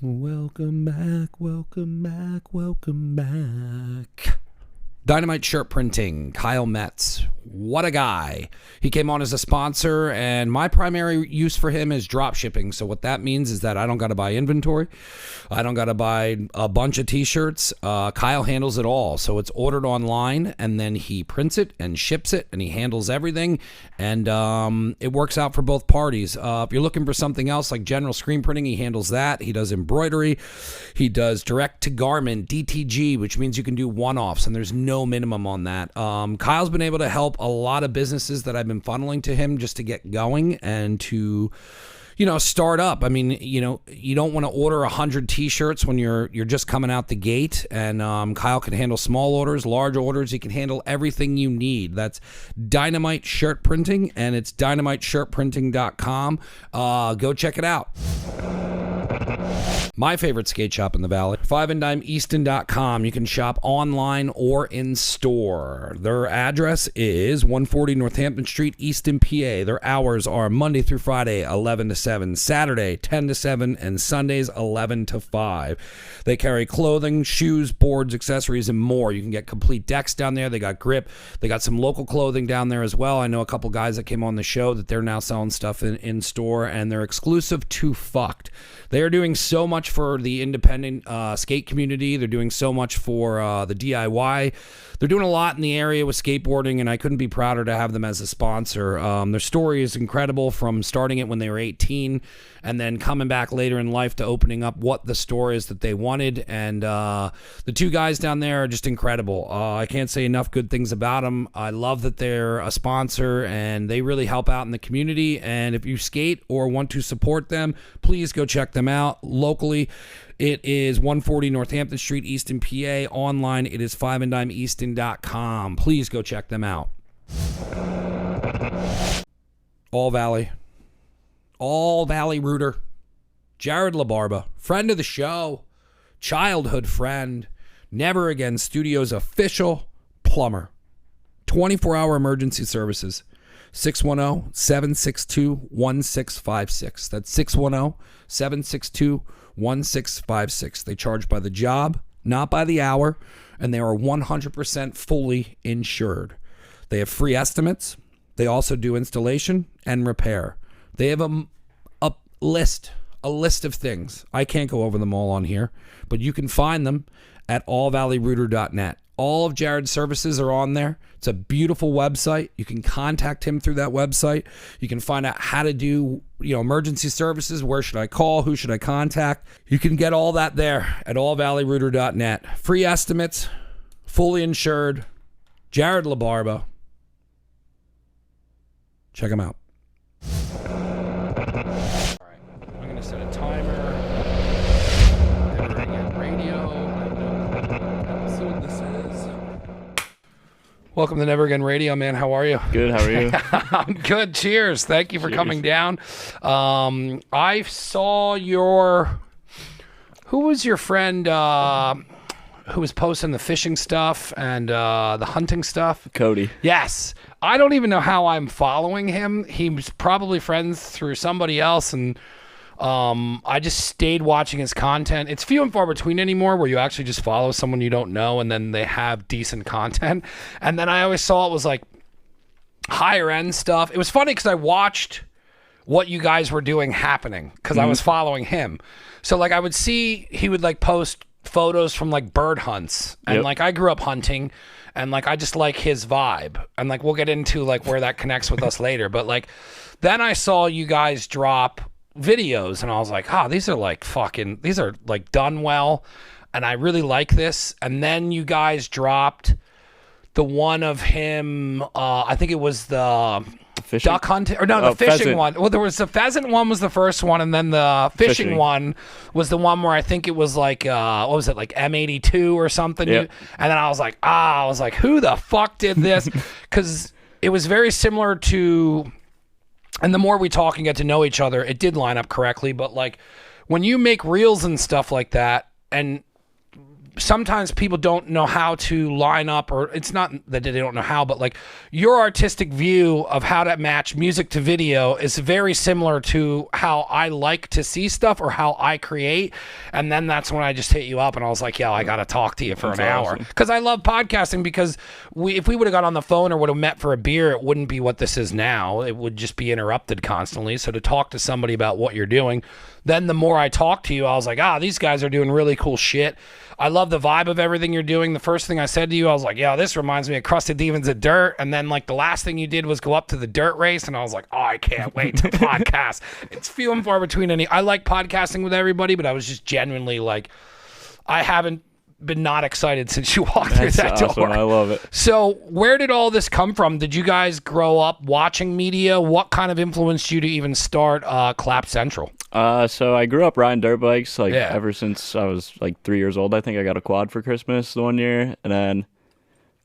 Welcome back, welcome back, welcome back. Dynamite Shirt Printing, Kyle Metz. What a guy. He came on as a sponsor, and my primary use for him is drop shipping. So what that means is that I don't got to buy inventory. I don't got to buy a bunch of t-shirts. Kyle handles it all. So it's ordered online, and then he prints it and ships it, and he handles everything. And it works out for both parties. If you're looking for something else like general screen printing, he handles that. He does embroidery. He does direct to garment, DTG, which means you can do one-offs, and there's no minimum on that. Kyle's been able to help a lot of businesses that I've been funneling to him just to get going and to, start up. I mean, you don't want to order 100 t-shirts when you're just coming out the gate. And Kyle can handle small orders, large orders. He can handle everything you need. That's Dynamite Shirt Printing, and it's dynamiteshirtprinting.com. Go check it out. My favorite skate shop in the Valley, 5anddimeeaston.com. You can shop online or in store. Their address is 140 Northampton Street, Easton, PA. Their hours are Monday through Friday, 11 to 7, Saturday, 10 to 7, and Sundays, 11 to 5. They carry clothing, shoes, boards, accessories, and more. You can get complete decks down there. They got grip. They got some local clothing down there as well. I know a couple guys that came on the show that they're now selling stuff in store, and they're exclusive to Fucked. They are doing so much for the independent skate community. They're doing so much for the DIY. They're doing a lot in the area with skateboarding, and I couldn't be prouder to have them as a sponsor. Their story is incredible, from starting it when they were 18 and then coming back later in life to opening up what the store is that they wanted. And the two guys down there are just incredible. I can't say enough good things about them. I love that they're a sponsor, and they really help out in the community. And if you skate or want to support them, please go check them out locally. It is 140 Northampton Street, Easton, PA. Online, it is 5anddimeeaston.com. Please go check them out. All Valley Rooter, Jared LaBarba, friend of the show, childhood friend, Never Again Studios official plumber. 24-hour emergency services. 610-762-1656. That's 610-762-1656. They charge by the job, not by the hour, and they are 100% fully insured. They have free estimates. They also do installation and repair. They have a list of things. I can't go over them all on here, but you can find them at allvalleyrouter.net. All of Jared's services are on there. It's a beautiful website. You can contact him through that website. You can find out how to do, emergency services. Where should I call? Who should I contact? You can get all that there at allvalleyrouter.net. Free estimates, fully insured. Jared LaBarba. Check him out. All right, I'm going to set a timer. Never Again Radio. I know what episode this is. Welcome to Never Again Radio, man. How are you? Good. How are you? I'm good. Cheers. Thank you for coming down. I saw your... Who was your friend who was posting the fishing stuff and the hunting stuff? Cody. Yes. I don't even know how I'm following him. He's probably friends through somebody else, and I just stayed watching his content. It's few and far between anymore where you actually just follow someone you don't know and then they have decent content. And then I always saw it was like higher end stuff. It was funny because I watched what you guys were doing happening because I was following him. So like I would see he would like post photos from like bird hunts, and like I grew up hunting, and like I just like his vibe, and like we'll get into like where that connects with us later. But like then I saw you guys drop videos, and I was like, these are like done well, and I really like this. And then you guys dropped the one of him, I think it was the fishing? Duck hunting, or no, the fishing pheasant one. Well, there was the pheasant one was the first one, and then the fishing one was the one where I think it was like what was it, like M82 or something. Yep. And then I was like, who the fuck did this? Because it was very similar to, and the more we talk and get to know each other, it did line up correctly. But like when you make reels and stuff like that, and sometimes people don't know how to line up, or it's not that they don't know how, but like your artistic view of how to match music to video is very similar to how I like to see stuff or how I create. And then that's when I just hit you up and I was like, yo, I got to talk to you for an hour. Because I love podcasting, because if we would have got on the phone or would have met for a beer, it wouldn't be what this is now. It would just be interrupted constantly. So to talk to somebody about what you're doing, then the more I talked to you, I was like, these guys are doing really cool shit. I love the vibe of everything you're doing. The first thing I said to you, I was like, yeah, this reminds me of Crusted Demons at Dirt. And then like the last thing you did was go up to the dirt race. And I was like, I can't wait to podcast. It's few and far between I like podcasting with everybody, but I was just genuinely like, I haven't been not excited since you walked through that awesome. door. I love it. So where did all this come from? Did you guys grow up watching media? What kind of influenced you to even start Clap Central? So I grew up riding dirt bikes ever since I was like 3 years old. I think I got a quad for Christmas the one year, and then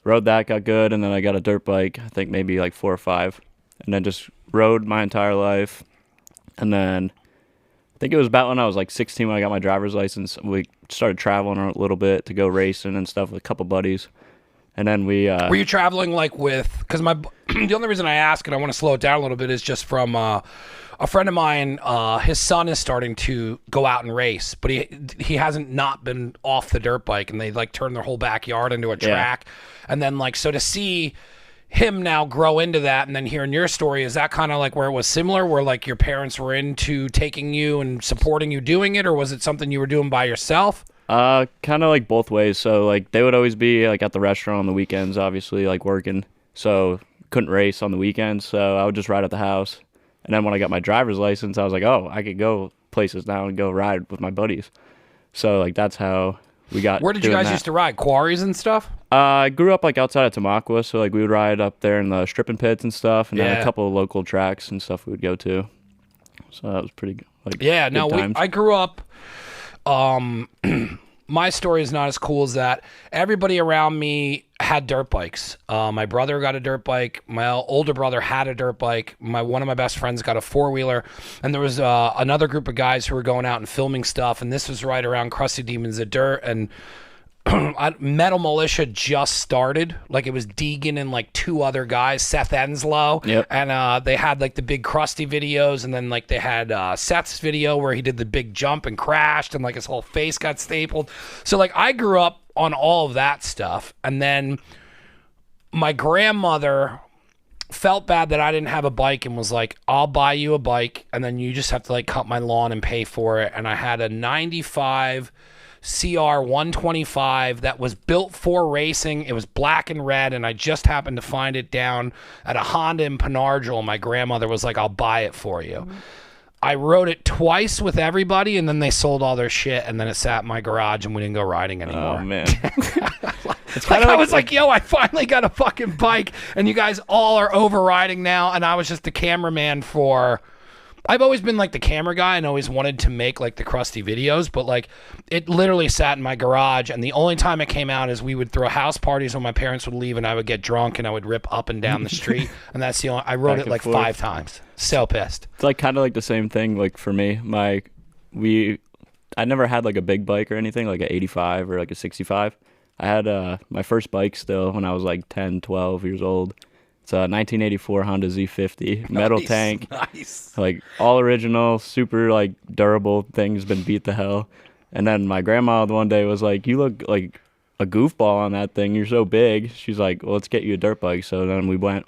rode that, got good, and then I got a dirt bike, I think maybe like 4 or 5, and then just rode my entire life. And then I think it was about when I was like 16 when I got my driver's license. We started traveling a little bit to go racing and stuff with a couple buddies. And then we... Were you traveling like with... Because the only reason I ask, and I want to slow it down a little bit, is just from a friend of mine, his son is starting to go out and race, but he hasn't not been off the dirt bike, and they like turn their whole backyard into a track. And then like, so to see him now grow into that, and then hearing your story, is that kind of like where it was similar, where like your parents were into taking you and supporting you doing it, or was it something you were doing by yourself? Kind of like both ways. So like they would always be like at the restaurant on the weekends, obviously like working, so couldn't race on the weekends, so I would just ride at the house. And then when I got my driver's license, I was like, oh, I could go places now and go ride with my buddies. So like that's how we got. Where did you guys used to ride? Quarries and stuff? I grew up like outside of Tamaqua, so like we would ride up there in the stripping pits and stuff, and then a couple of local tracks and stuff we would go to. So that was pretty good. I grew up. My story is not as cool as that. Everybody around me had dirt bikes. My brother got a dirt bike. My older brother had a dirt bike. One of my best friends got a 4-wheeler. And there was another group of guys who were going out and filming stuff. And this was right around Crusty Demons at Dirt. And Metal Militia just started. Like it was Deegan and like 2 other guys, Seth Enslow. Yep. And they had like the big Krusty videos, and then like they had Seth's video where he did the big jump and crashed and like his whole face got stapled. So like I grew up on all of that stuff. And then my grandmother felt bad that I didn't have a bike and was like, I'll buy you a bike, and then you just have to like cut my lawn and pay for it. And I had a 95 CR 125 that was built for racing. It was black and red, and I just happened to find it down at a Honda in Penargil. My grandmother was like, I'll buy it for you. Mm-hmm. I rode it twice with everybody, and then they sold all their shit, and then it sat in my garage, and we didn't go riding anymore. Oh, man. It's like I was like, yo, I finally got a fucking bike, and you guys all are overriding now, and I was just the cameraman for... I've always been like the camera guy and always wanted to make like the Krusty videos, but like it literally sat in my garage, and the only time it came out is we would throw house parties when my parents would leave, and I would get drunk and I would rip up and down the street, and that's the only... I rode it like 5 times. So pissed. It's like kind of like the same thing like for me. I never had like a big bike or anything, like an 85 or like a 65. I had my first bike still when I was like 10, 12 years old. It's a 1984 Honda Z50 metal tank. Nice. Like all original, super like durable. Thing's been beat to hell. And then my grandma one day was like, "You look like a goofball on that thing. You're so big." She's like, "Well, let's get you a dirt bike." So then we went.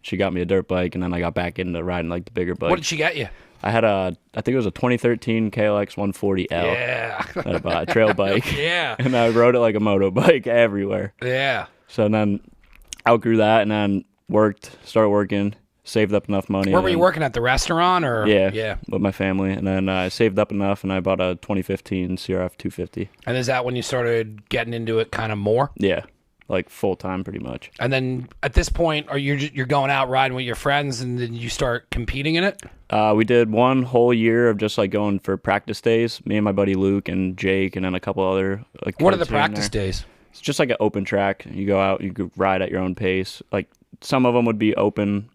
She got me a dirt bike, and then I got back into riding like the bigger bike. What did she get you? I had I think it was a 2013 KLX 140L. Yeah. That I bought, a trail bike. Yeah. And I rode it like a motorbike everywhere. Yeah. So then outgrew that, and then started working, saved up enough money. Where were you working at, the restaurant or? Yeah, with my family. And then I saved up enough, and I bought a 2015 CRF 250. And is that when you started getting into it kind of more? Yeah, like full time pretty much. And then at this point, you're going out riding with your friends, and then you start competing in it? We did one whole year of just like going for practice days. Me and my buddy Luke and Jake, and then a couple other. Like, what are the practice days? It's just like an open track. You go out, you could ride at your own pace. Like some of them would be open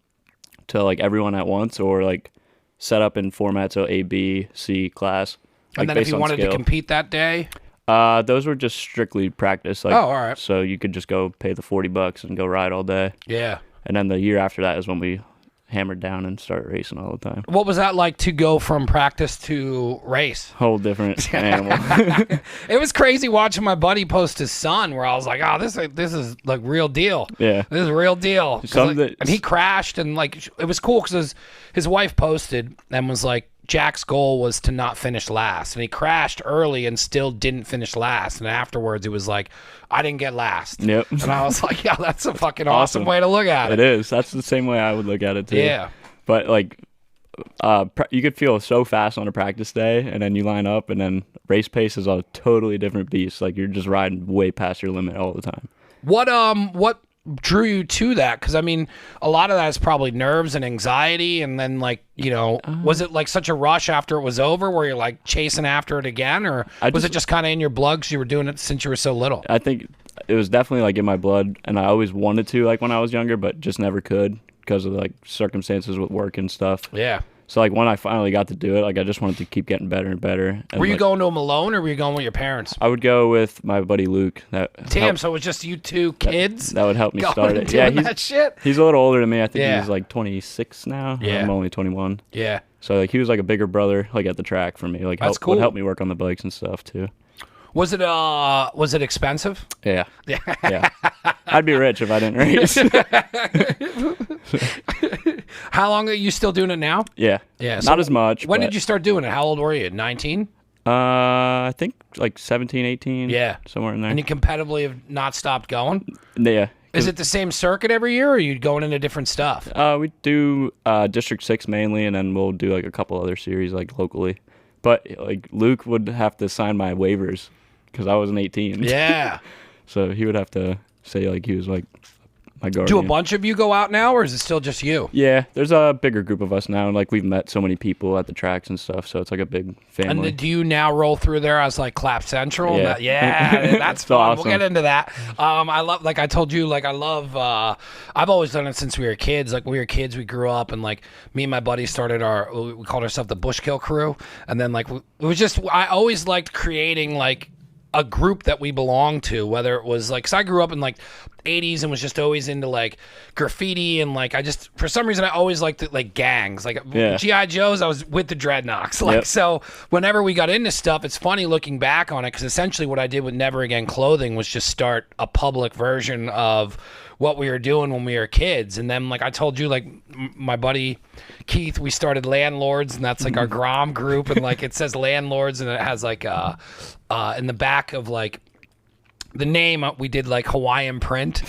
to like everyone at once, or like set up in format, so A, B, C class. And then if you wanted to compete that day? Those were just strictly practice. Like, Oh, all right. So you could just go pay the $40 and go ride all day. Yeah. And then the year after that is when we hammered down and started racing all the time. What was that like to go from practice to race? Whole different animal. It was crazy watching my buddy post his son, where I was like, "Oh, this is like real deal. Yeah. This is real deal." 'Cause, Some like, that- and he crashed, and like it was cool because his wife posted and was like, Jack's goal was to not finish last, and he crashed early and still didn't finish last. And afterwards, it was like, I didn't get last. Yep. And I was like, yeah, that's a fucking awesome way to look at it. It is. That's the same way I would look at it too. Yeah. But like, you could feel so fast on a practice day, and then you line up, and then race pace is a totally different beast. Like you're just riding way past your limit all the time. What drew you to that? Because I mean, a lot of that is probably nerves and anxiety, and then like, was it like such a rush after it was over where you're like chasing after it again, or was it just kind of in your blood because you were doing it since you were so little? I think it was definitely like in my blood, and I always wanted to, like when I was younger, but just never could because of like circumstances with work and stuff. Yeah. So like when I finally got to do it, like I just wanted to keep getting better and better. And Were you like, going to them alone, or were you going with your parents? I would go with my buddy Luke. Damn, so it was just you two kids That would help me going start and it. doing Yeah, that shit? he's a little older than me. I think Yeah. he's like 26 now. Yeah. I'm only 21. Yeah. So like he was like a bigger brother, like at the track for me. Like That's cool. would help me work on the bikes and stuff too. Was it expensive? Yeah. Yeah. I'd be rich if I didn't race. How long are you still doing it now? Yeah. Yeah. Not as much. When but, did you start doing it? How old were you? 19? I think like 17, 18. Yeah. Somewhere in there. And you competitively have not stopped going? Yeah. Is it the same circuit every year, or are you going into different stuff? We do District 6 mainly, and then we'll do like a couple other series like locally. But like Luke would have to sign my waivers because I wasn't 18. Yeah. So he would have to say like he was like my guardian. Do a bunch of you go out now, or is it still just you? Yeah, there's a bigger group of us now. Like we've met so many people at the tracks and stuff, so it's like a big family. And do you now roll through there as like Clap Central? Yeah. Yeah, that's fun. awesome. We'll get into that. I love, like I told you, like I love. I've always done it since we were kids. Like when we were kids, we grew up, and like me and my buddies started we called ourselves the Bushkill Crew, and then like it was just I always liked creating like a group that we belonged to, whether it was like, cause I grew up in like 80s and was just always into like graffiti, and like I just, for some reason I always liked like gangs, like Yeah. G.I. Joes, I was with the Dreadnoks. Like, Yep. so whenever we got into stuff, it's funny looking back on it, because essentially what I did with Never Again Clothing was just start a public version of what we were doing when we were kids. And then like I told you, like my buddy Keith, we started Landlords, and that's like our Grom group, and like it says Landlords, and it has like in the back of like the name, we did like Hawaiian print.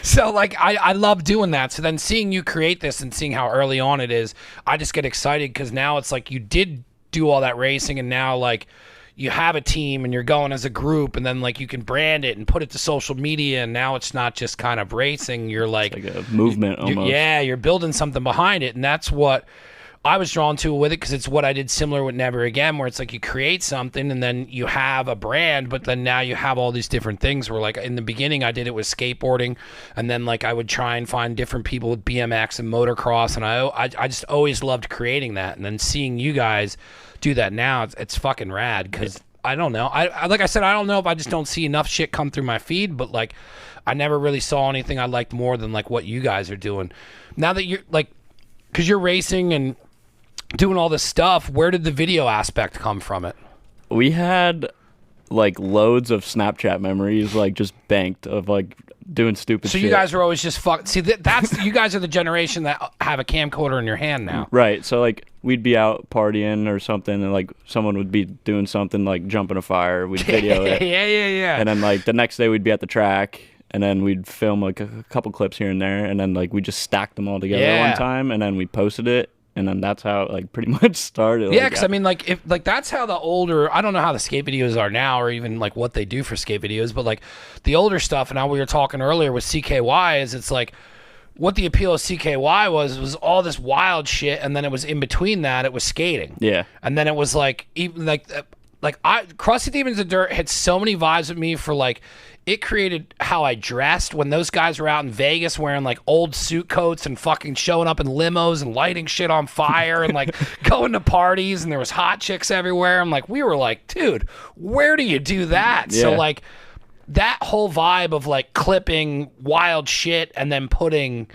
So like I love doing that. So then seeing you create this and seeing how early on it is, I just get excited, because now it's like you did do all that racing, and now like you have a team and you're going as a group, and then like you can brand it and put it to social media, and now it's not just kind of racing, you're like a movement almost. you're building something behind it. And that's what I was drawn to with it, because it's what I did similar with Never Again, where it's like you create something and then you have a brand, but then now you have all these different things, where like in the beginning I did it with skateboarding, and then like I would try and find different people with BMX and motocross, and I just always loved creating that. And then seeing you guys do that now, it's fucking rad, because I don't know. I like I said, I don't know if I just don't see enough shit come through my feed, but like I never really saw anything I liked more than like what you guys are doing. Now that you're like, because you're racing and doing all this stuff, where did the video aspect come from it? We had like loads of Snapchat memories, like just banked of like doing stupid So shit. you guys are always just see that's you guys are the generation that have a camcorder in your hand now. Right. So like we'd be out partying or something, and like someone would be doing something like jumping a fire. We'd video it. Yeah. And then like the next day we'd be at the track, and then we'd film like a couple clips here and there, and then like we just stacked them all together Yeah. one time, and then we posted it. And then that's how it like pretty much started. Yeah, like, because I mean, like, if like that's how the older, I don't know how the skate videos are now, or even like what they do for skate videos, but like the older stuff, and how we were talking earlier with CKY, is it's like what the appeal of CKY was all this wild shit, and then it was in between that, it was skating. Yeah. And then it was like, even like like Crusty Demons of Dirt had so many vibes with me for like, it created how I dressed when those guys were out in Vegas wearing like old suit coats and fucking showing up in limos and lighting shit on fire and like going to parties and there was hot chicks everywhere. I'm like, we were like, dude, where do you do that? Yeah. So like that whole vibe of like clipping wild shit and then putting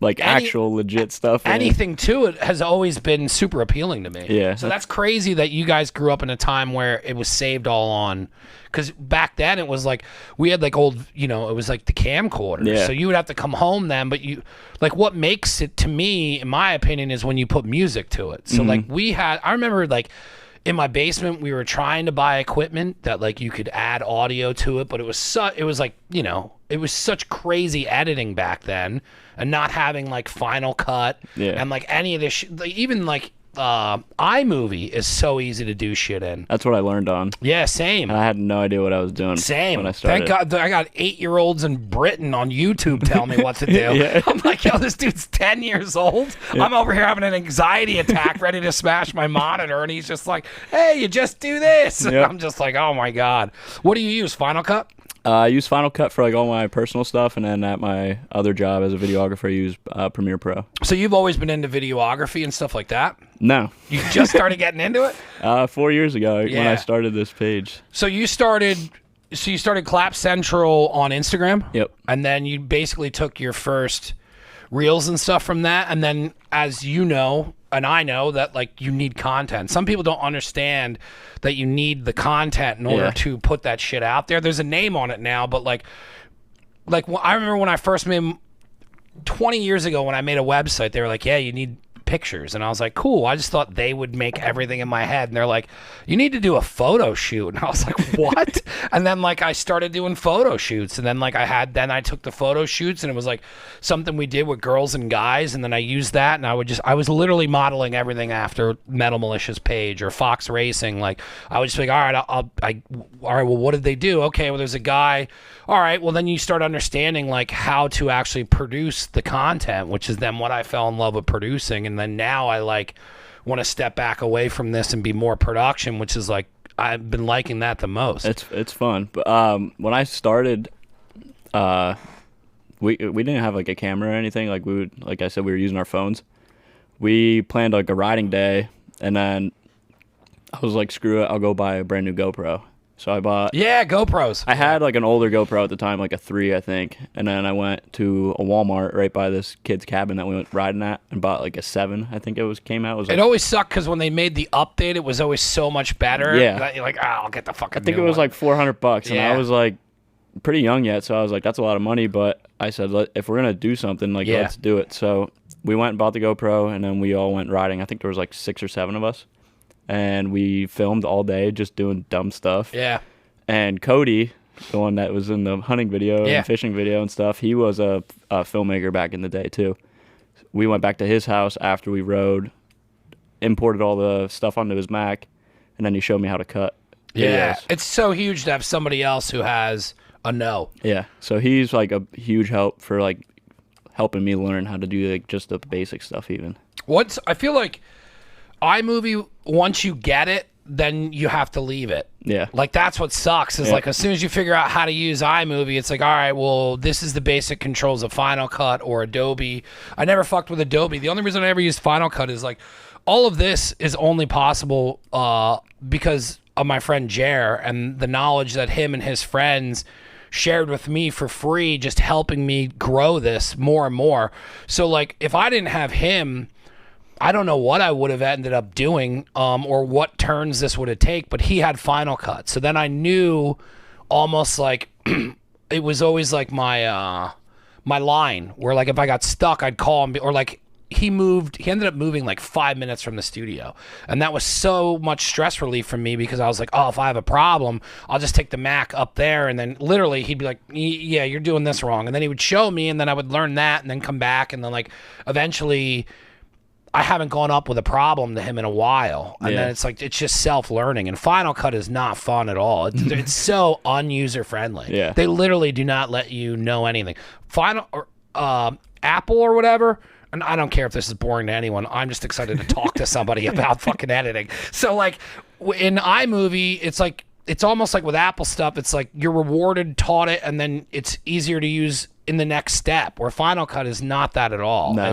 like actual legit stuff. Anything to it has always been super appealing to me. Yeah. So that's crazy that you guys grew up in a time where it was saved all on. Because back then it was like, we had like old, it was like the camcorder. Yeah. So you would have to come home then, but like what makes it to me, in my opinion, is when you put music to it. So like I remember like, in my basement, we were trying to buy equipment that like you could add audio to it, but it was like, it was such crazy editing back then, and not having like Final Cut and like any of this even like iMovie is so easy to do shit in. That's what I learned on. Yeah, same. And I had no idea what I was doing. Same. When I started. Thank God I got 8-year-olds in Britain on YouTube telling me what to do. Yeah. I'm like, yo, this dude's 10 years old. Yeah. I'm over here having an anxiety attack, ready to smash my monitor, and he's just like, hey, you just do this. Yep. I'm just like, oh my God. What do you use? Final Cut? I use Final Cut for like all my personal stuff, and then at my other job as a videographer, I use Premiere Pro. So you've always been into videography and stuff like that? No. You just started getting into it? 4 years ago when I started this page. So you started Clap Central on Instagram? Yep. And then you basically took your first reels and stuff from that, and then as you know, and I know that like you need content. Some people don't understand that you need the content in order to put that shit out there. There's a name on it now, but like I remember when I first made 20 years ago when I made a website, they were like, yeah, you need pictures. And I was like, cool. I just thought they would make everything in my head. And they're like, you need to do a photo shoot. And I was like, what? And then like I started doing photo shoots. And then like I took the photo shoots and it was like something we did with girls and guys. And then I used that and I was literally modeling everything after Metal Militia's page or Fox Racing. Like I was just like, all right, all right, well, what did they do? Okay, well, there's a guy. All right, well, then you start understanding like how to actually produce the content, which is then what I fell in love with producing. And then now I like want to step back away from this and be more production, which is like I've been liking that the most. It's fun. But when I started, we didn't have like a camera or anything. Like like I said, we were using our phones. We planned like a riding day, and then I was like, screw it, I'll go buy a brand new GoPro. So I bought... Yeah, GoPros. I had like an older GoPro at the time, like a 3, I think. And then I went to a Walmart right by this kid's cabin that we went riding at and bought like a 7, I think came out. It always sucked because when they made the update, it was always so much better. Yeah. You're like, I'll get the fucking I think it was like $400, and Yeah. I was like pretty young yet, so I was like, that's a lot of money. But I said, if we're going to do something, like let's do it. So we went and bought the GoPro, and then we all went riding. I think there was like 6 or 7 of us. And we filmed all day just doing dumb stuff. Yeah. And Cody, the one that was in the hunting video and fishing video and stuff, he was a filmmaker back in the day too. We went back to his house after we rode, imported all the stuff onto his Mac, and then he showed me how to cut Yeah. videos. It's so huge to have somebody else who has a know. Yeah. So he's like a huge help for like helping me learn how to do like just the basic stuff even. I feel like iMovie, once you get it, then you have to leave it. Yeah. Like that's what sucks is like as soon as you figure out how to use iMovie, it's like, all right, well, this is the basic controls of Final Cut or Adobe. I never fucked with Adobe. The only reason I ever used Final Cut is like all of this is only possible because of my friend Jer and the knowledge that him and his friends shared with me for free, just helping me grow this more and more. So like if I didn't have him, I don't know what I would have ended up doing or what turns this would have taken, but he had Final Cut. So then I knew almost like it was always like my my line where like if I got stuck, I'd call him or like he ended up moving like 5 minutes from the studio. And that was so much stress relief for me because I was like, oh, if I have a problem, I'll just take the Mac up there. And then literally he'd be like, yeah, you're doing this wrong. And then he would show me and then I would learn that and then come back. And then like eventually I haven't gone up with a problem to him in a while. And then it's like, it's just self-learning. And Final Cut is not fun at all. It's so un-user-friendly. Yeah. They literally do not let you know anything. Apple or whatever, and I don't care if this is boring to anyone. I'm just excited to talk to somebody about fucking editing. So like in iMovie, it's almost like with Apple stuff. It's like you're rewarded, taught it, and then it's easier to use in the next step. Where Final Cut is not that at all. No.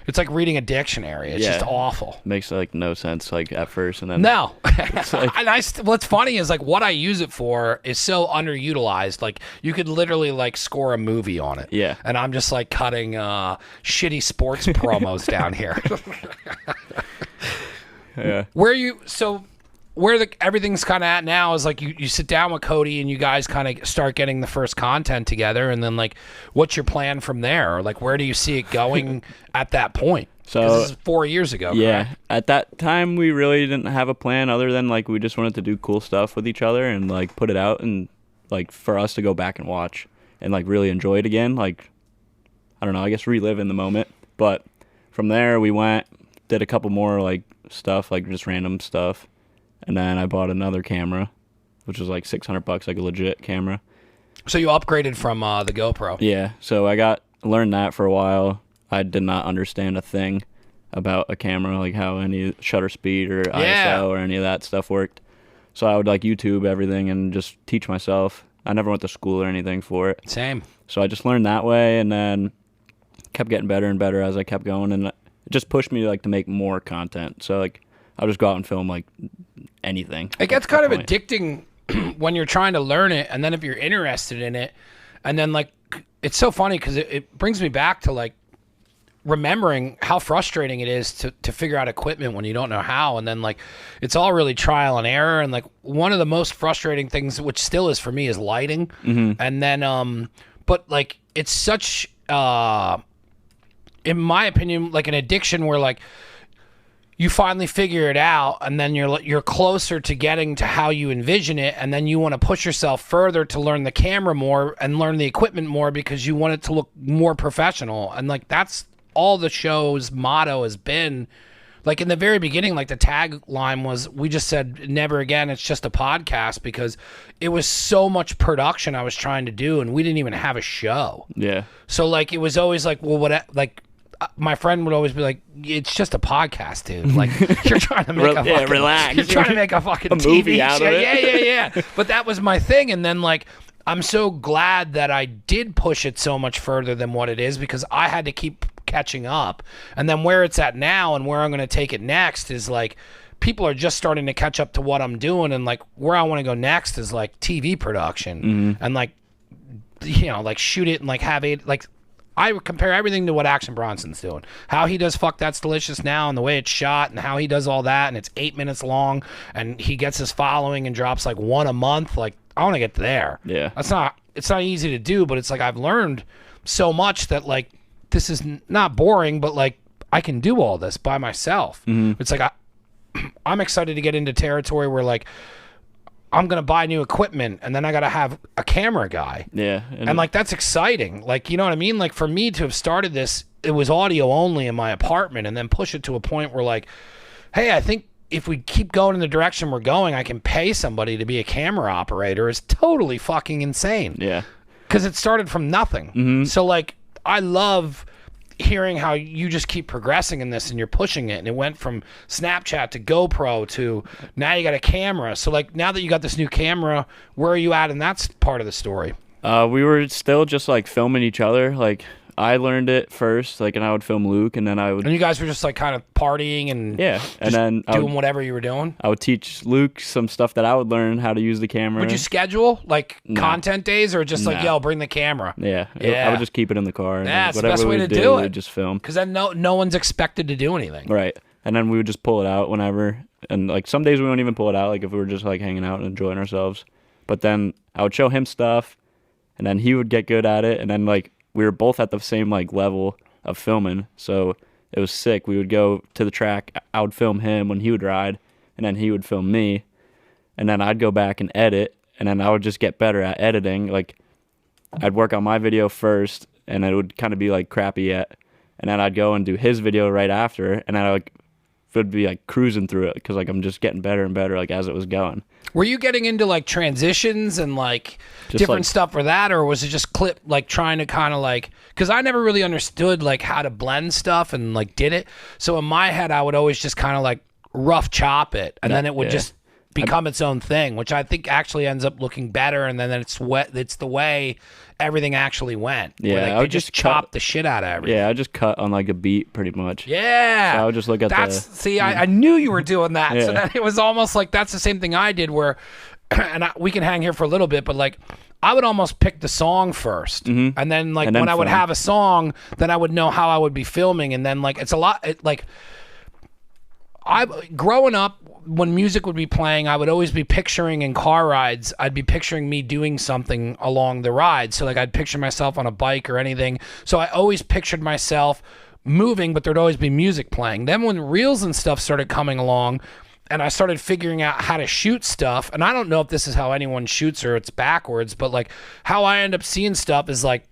It's like reading a dictionary. It's just awful. Makes like no sense like at first, and then No. It's like, And what's funny is like what I use it for is so underutilized. Like you could literally like score a movie on it. Yeah. And I'm just like cutting shitty sports promos down here. yeah. Everything's kind of at now is like you sit down with Cody and you guys kind of start getting the first content together, and then like what's your plan from there? Or like where do you see it going at that point? So 'cause this is 4 years ago. Yeah, correct? at that time we really didn't have a plan other than like we just wanted to do cool stuff with each other and like put it out, and like for us to go back and watch and like really enjoy it again. Like I don't know, I guess relive in the moment. But from there we did a couple more like stuff, like just random stuff. And then I bought another camera, which was like $600, like a legit camera. So you upgraded from the GoPro. Yeah, so learned that for a while. I did not understand a thing about a camera, like how any shutter speed or ISO or any of that stuff worked. So I would like YouTube everything and just teach myself. I never went to school or anything for it. Same. So I just learned that way, and then kept getting better and better as I kept going, and it just pushed me like to make more content. So like I'll just go out and film like anything. It gets kind of addicting when you're trying to learn it, and then if you're interested in it, and then like it's so funny because it brings me back to like remembering how frustrating it is to figure out equipment when you don't know how, and then like it's all really trial and error. And like one of the most frustrating things, which still is for me, is lighting. And then but like it's such in my opinion like an addiction where like you finally figure it out, and then you're closer to getting to how you envision it, and then you want to push yourself further to learn the camera more and learn the equipment more because you want it to look more professional. And like that's all the show's motto has been. Like in the very beginning, like the tagline was, we just said never again, it's just a podcast, because it was so much production I was trying to do, and we didn't even have a show. Yeah. So like it was always like, well, what, like my friend would always be like, it's just a podcast, dude. Like you're trying to make relax. You're trying to make a fucking TV movie out show. of it. Yeah. But that was my thing. And then like, I'm so glad that I did push it so much further than what it is, because I had to keep catching up. And then where it's at now and where I'm going to take it next is like, people are just starting to catch up to what I'm doing. And like where I want to go next is like TV production and like, you know, like shoot it and like have it like, I would compare everything to what Action Bronson's doing. How he does Fuck That's Delicious now, and the way it's shot, and how he does all that, and it's 8 minutes long, and he gets his following and drops like one a month. Like I want to get there. Yeah. It's not easy to do, but it's like I've learned so much that like this is not boring, but like I can do all this by myself. It's like I'm excited to get into territory where like I'm going to buy new equipment, and then I got to have a camera guy. Yeah. And like, that's exciting. Like, you know what I mean? Like for me to have started this, it was audio only in my apartment, and then push it to a point where like, hey, I think if we keep going in the direction we're going, I can pay somebody to be a camera operator, is totally fucking insane. Yeah. Because it started from nothing. So like, I love hearing how you just keep progressing in this and you're pushing it, and it went from Snapchat to GoPro to now you got a camera. So like now that you got this new camera, where are you at in that part of the story? We were still just like filming each other. Like I learned it first, like, and I would film Luke, and then I would. And you guys were just like kind of partying and and then doing whatever you were doing. I would teach Luke some stuff that I would learn how to use the camera. Would you schedule like content days, or just like, yo, bring the camera? Yeah. I would just keep it in the car. And that's the whatever best way we to do it. We'd just film. Because then no one's expected to do anything. Right. And then we would just pull it out whenever. And like some days we wouldn't even pull it out, like if we were just like hanging out and enjoying ourselves. But then I would show him stuff, and then he would get good at it, and then like we were both at the same like level of filming, so it was sick. We would go to the track, I would film him when he would ride, and then he would film me, and then I'd go back and edit, and then I would just get better at editing. Like I'd work on my video first, and it would kind of be like crappy yet, and then I'd go and do his video right after, and then I would be like cruising through it because like I'm just getting better and better like as it was going. Were you getting into like transitions and like Just different like, stuff for that, or was it just clip like trying to kind of like, because I never really understood like how to blend stuff and like did it, so in my head I would always just kind of like rough chop it, and then it would yeah. just become its own thing, which I think actually ends up looking better. And then it's the way everything actually went. Yeah, where, like, I they would just just chop the shit out of everything. Yeah, I just cut on like a beat pretty much. Yeah. So I would just look at I knew you were doing that. So Yeah. then it was almost like that's the same thing I did where, and we can hang here for a little bit, but like I would almost pick the song first. And then like And then when I would film. have a song, then I would know how I would be filming. And then like, it's a lot like growing up, when music would be playing, I would always be picturing in car rides, I'd be picturing me doing something along the ride. So like I'd picture myself on a bike or anything. So I always pictured myself moving, but there'd always be music playing. Then when reels and stuff started coming along and I started figuring out how to shoot stuff, and I don't know if this is how anyone shoots or it's backwards, but like how I end up seeing stuff is like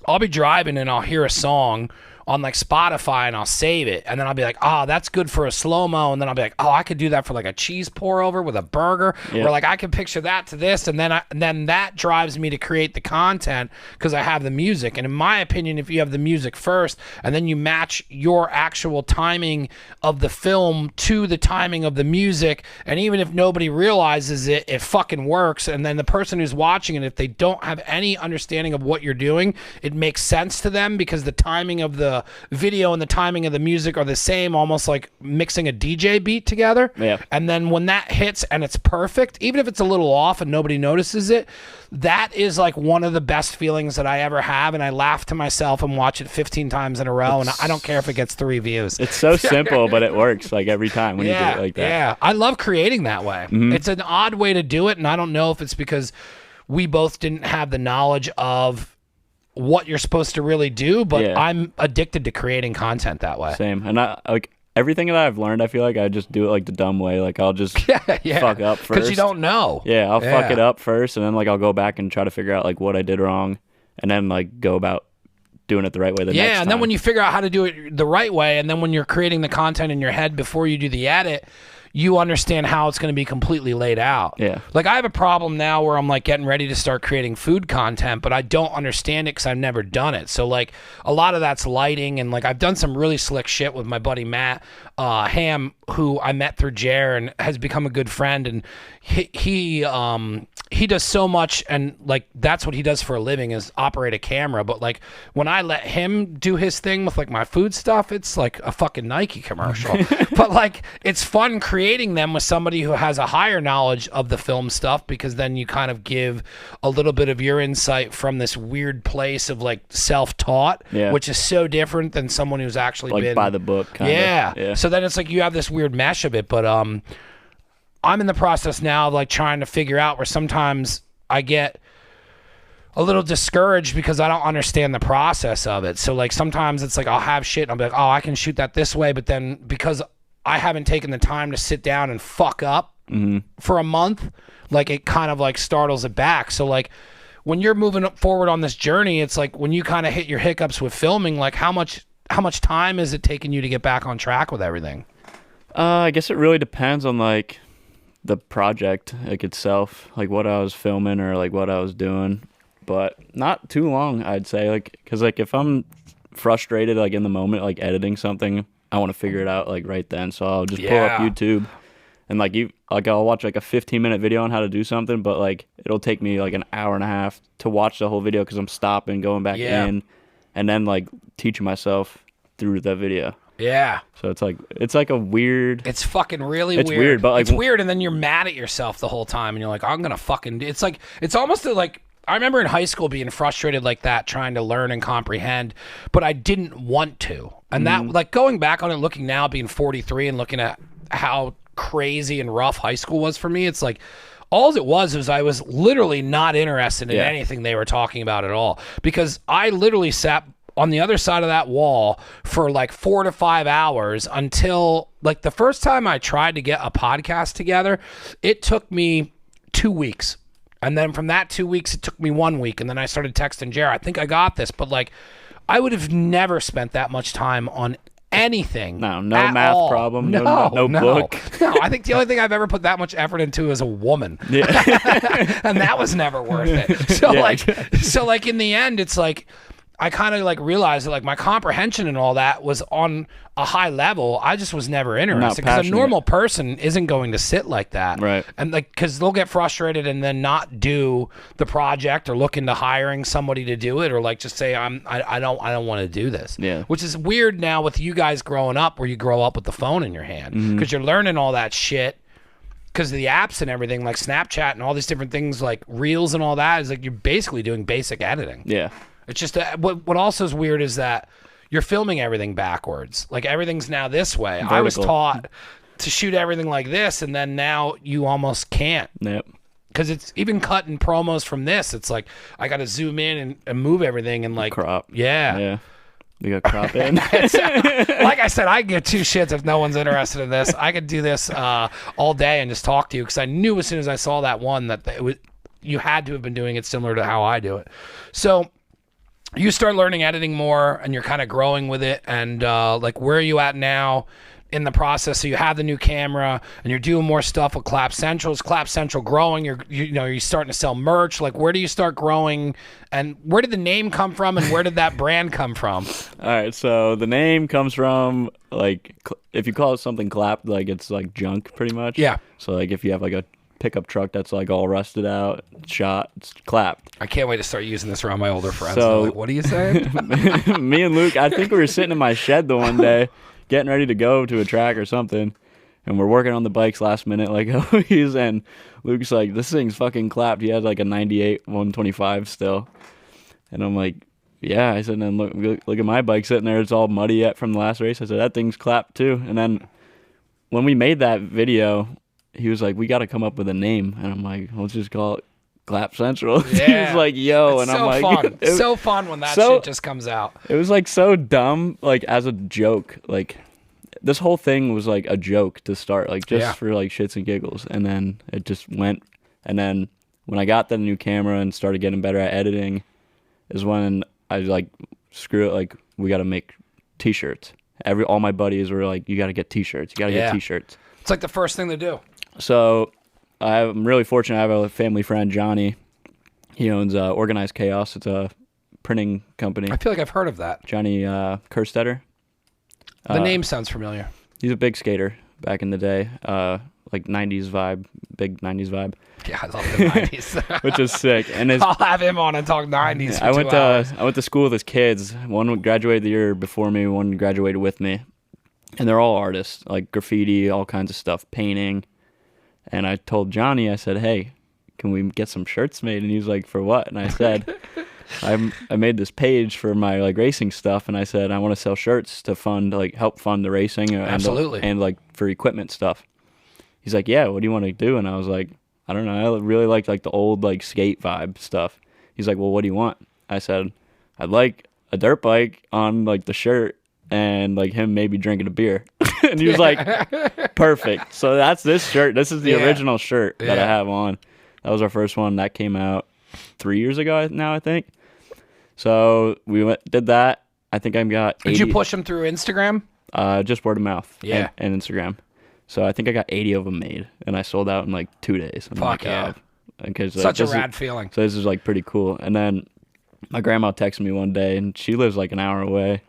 I'll be driving and I'll hear a song on like Spotify and I'll save it, and then I'll be like, oh, that's good for a slow-mo, and then I'll be like, oh, I could do that for like a cheese pour over with a burger, or like I can picture that to this, and then that drives me to create the content because I have the music. And in my opinion, if you have the music first and then you match your actual timing of the film to the timing of the music, and even if nobody realizes it, it fucking works. And then the person who's watching it, if they don't have any understanding of what you're doing, it makes sense to them because the timing of the video and the timing of the music are the same, almost like mixing a DJ beat together. Yeah. And then when that hits and it's perfect, even if it's a little off and nobody notices it, that is like one of the best feelings that I ever have. And I laugh to myself and watch it 15 times in a row. And I don't care if it gets 3 views. It's so simple, but it works like every time when you do it like that. Yeah. I love creating that way. It's an odd way to do it. And I don't know if it's because we both didn't have the knowledge of what you're supposed to really do, but Yeah. I'm addicted to creating content that way. Same. And I like everything that I've learned, I feel like I just do it like the dumb way. Like I'll just fuck up first. Because you don't know. Yeah, I'll fuck it up first, and then like I'll go back and try to figure out like what I did wrong, and then like go about doing it the right way the next time. Yeah, and then when you figure out how to do it the right way, and then when you're creating the content in your head before you do the edit, you understand how it's going to be completely laid out. Yeah. Like I have a problem now where I'm like getting ready to start creating food content, but I don't understand it because I've never done it. So like a lot of that's lighting, and like I've done some really slick shit with my buddy Matt Ham, who I met through Jer and has become a good friend, and he does so much, and like that's what he does for a living is operate a camera. But like when I let him do his thing with like my food stuff, it's like a fucking Nike commercial. But like it's fun creating them with somebody who has a higher knowledge of the film stuff, because then you kind of give a little bit of your insight from this weird place of like self-taught, which is so different than someone who's actually like been by the book kind yeah. of. So then it's like you have this weird mesh of it. But I'm in the process now of like trying to figure out where sometimes I get a little discouraged because I don't understand the process of it. So like sometimes it's like I'll have shit and I'll be like, oh, I can shoot that this way, but then because I haven't taken the time to sit down and fuck up for a month, like it kind of like startles it back. So like when you're moving forward on this journey, it's like when you kind of hit your hiccups with filming, like how much time is it taking you to get back on track with everything? I guess it really depends on like the project like itself, like what I was filming or like what I was doing, but not too long, I'd say. Like because like if I'm frustrated like in the moment like editing something, I want to figure it out like right then, so I'll just pull up YouTube and like I'll watch like a 15-minute video on how to do something, but like it'll take me like an hour and a half to watch the whole video because I'm stopping, going back in, and then like teaching myself through the video. Yeah. So it's like a weird. It's fucking really it's weird. Weird, but like it's weird, and then you're mad at yourself the whole time, and you're like, I'm gonna fucking do. It's like it's almost like I remember in high school being frustrated like that, trying to learn and comprehend, but I didn't want to. And that like going back on it, looking now, being 43 and looking at how crazy and rough high school was for me, it's like all it was I was literally not interested in anything they were talking about at all, because I literally sat on the other side of that wall for like 4 to 5 hours until like the first time I tried to get a podcast together, it took me 2 weeks. And then from that 2 weeks, it took me 1 week. And then I started texting Jared, I think I got this. But like, I would have never spent that much time on anything. No math problem. No book. No, I think the only thing I've ever put that much effort into is a woman. Yeah. And that was never worth it. So like in the end, it's like, I kind of like realized that like my comprehension and all that was on a high level. I just was never interested because a normal person isn't going to sit like that. Right. And like, because they'll get frustrated and then not do the project or look into hiring somebody to do it, or like just say, I don't want to do this. Yeah. Which is weird now with you guys growing up, where you grow up with the phone in your hand because you're learning all that shit. Because of the apps and everything, like Snapchat and all these different things, like Reels and all that, is like you're basically doing basic editing. Yeah. It's just what also is weird is that you're filming everything backwards. Like everything's now this way. Vertical. I was taught to shoot everything like this, and then now you almost can't. Yep. Because it's even cutting promos from this. It's like I got to zoom in and move everything and like Crop. Yeah. Yeah. We got crop in. Like I said, I give two shits if no one's interested in this. I could do this all day and just talk to you, because I knew as soon as I saw that one that you had to have been doing it similar to how I do it. So you start learning editing more, and you're kind of growing with it. And like, where are you at now in the process? So you have the new camera, and you're doing more stuff with Clap Central. Is Clap Central growing? You're starting to sell merch. Like, where do you start growing, and where did the name come from, and where did that brand come from? All right, so the name comes from, like, if you call it something clapped, like, it's like junk pretty much. Yeah. So like if you have like a pickup truck that's like all rusted out, shot, it's clapped. I can't wait to start using this around my older friends. So- They're like, what are you saying? Me and Luke, I think we were sitting in my shed the one day, getting ready to go to a track or something, and we're working on the bikes last minute like always, and Luke's like, this thing's fucking clapped. He had like a 98 125 still, and I'm like, yeah. I said, and then look at my bike sitting there, it's all muddy yet from the last race. I said, that thing's clapped too. And then when we made that video, he was like, we got to come up with a name, and I'm like, let's just call it Clap Central. Yeah. He was like, yo, It's and so I'm like, fun. So fun when that so- shit just comes out. it was like so dumb, like as a joke. Like this whole thing was like a joke to start, like just Yeah. for like shits and giggles, and then it just went. And then when I got the new camera and started getting better at editing, is when I was like, screw it, like we got to make T-shirts. All my buddies were like, you got to get T-shirts. You got to Yeah. get T-shirts. It's like the first thing to do. So I'm really fortunate. I have a family friend, Johnny. He owns Organized Chaos. It's a printing company. I feel like I've heard of that. Johnny Kerstetter. The name sounds familiar. He's a big skater back in the day, like 90s vibe, big 90s vibe, Yeah, I love the 90s. which is sick. And his, I'll have him on and talk 90s for I 2 went hours. to I went to school with his kids. One graduated the year before me, one graduated with me, and they're all artists, like graffiti, all kinds of stuff, painting. And I told Johnny, I said, hey, can we get some shirts made? And he was like, for what? And I said, I made this page for my like racing stuff, and I said I want to sell shirts to help fund the racing Absolutely. and like for equipment stuff. He's like, yeah, what do you want to do? And I was like, I don't know, I really like the old like skate vibe stuff. He's like, well, what do you want? I said, I'd like a dirt bike on like the shirt, and like him maybe drinking a beer. And he was like, perfect. So that's this shirt. This is the Yeah. original shirt that I Yeah. have on. That was our first one. That came out 3 years ago now, I think. So we did that. I think I got 80. Did you push him through Instagram? Just word of mouth. Yeah. And Instagram. So I think I got 80 of them made, and I sold out in like 2 days. I'm Fuck like, yeah. Because Such a rad feeling. So this is like pretty cool. And then my grandma texted me one day, and she lives like an hour away.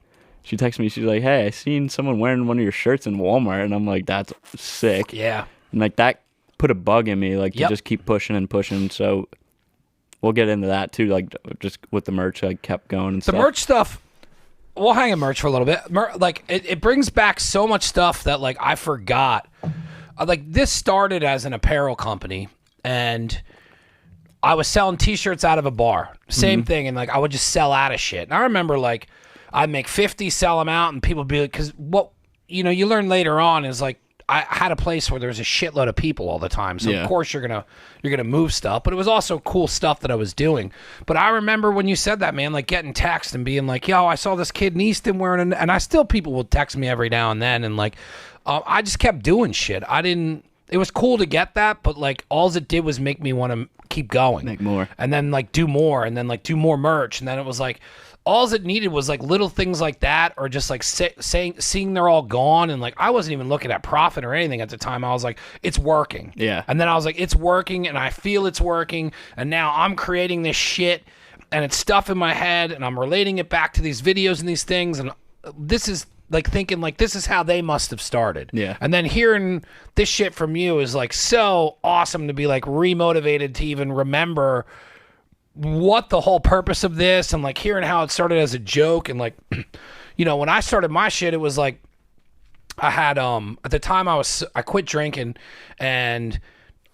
She texted me. She's like, "Hey, I seen someone wearing one of your shirts in Walmart," and I'm like, "That's sick." Yeah. And like that put a bug in me, like Yep. to just keep pushing and pushing. So we'll get into that too. Like just with the merch, I kept going. And The merch stuff, we'll hang on merch for a little bit. Like it brings back so much stuff that like I forgot. Like this started as an apparel company, and I was selling T-shirts out of a bar. Same thing, and like I would just sell out of shit. And I remember like I'd make 50, sell them out, and people would be like, because what you learn later on is like I had a place where there was a shitload of people all the time, so Yeah. of course you're gonna move stuff. But it was also cool stuff that I was doing. But I remember when you said that, man, like getting text and being like, "Yo, I saw this kid in Easton wearing," and I still people will text me every now and then, and like I just kept doing shit. I didn't. It was cool to get that, but like all it did was make me want to keep going, Make more. and then like do more, and then like do more merch, and then it was like all it needed was like little things like that, or just like seeing they're all gone, and like I wasn't even looking at profit or anything at the time. I was like, it's working, Yeah. and then I was like, it's working, and I feel it's working, and now I'm creating this shit. and it's stuff in my head, and I'm relating it back to these videos and these things, and this is like thinking like this is how they must have started. Yeah. And then hearing this shit from you is like so awesome to be like remotivated to even remember what the whole purpose of this, and like hearing how it started as a joke. And like, you know, when I started my shit, it was like I had at the time I quit drinking, and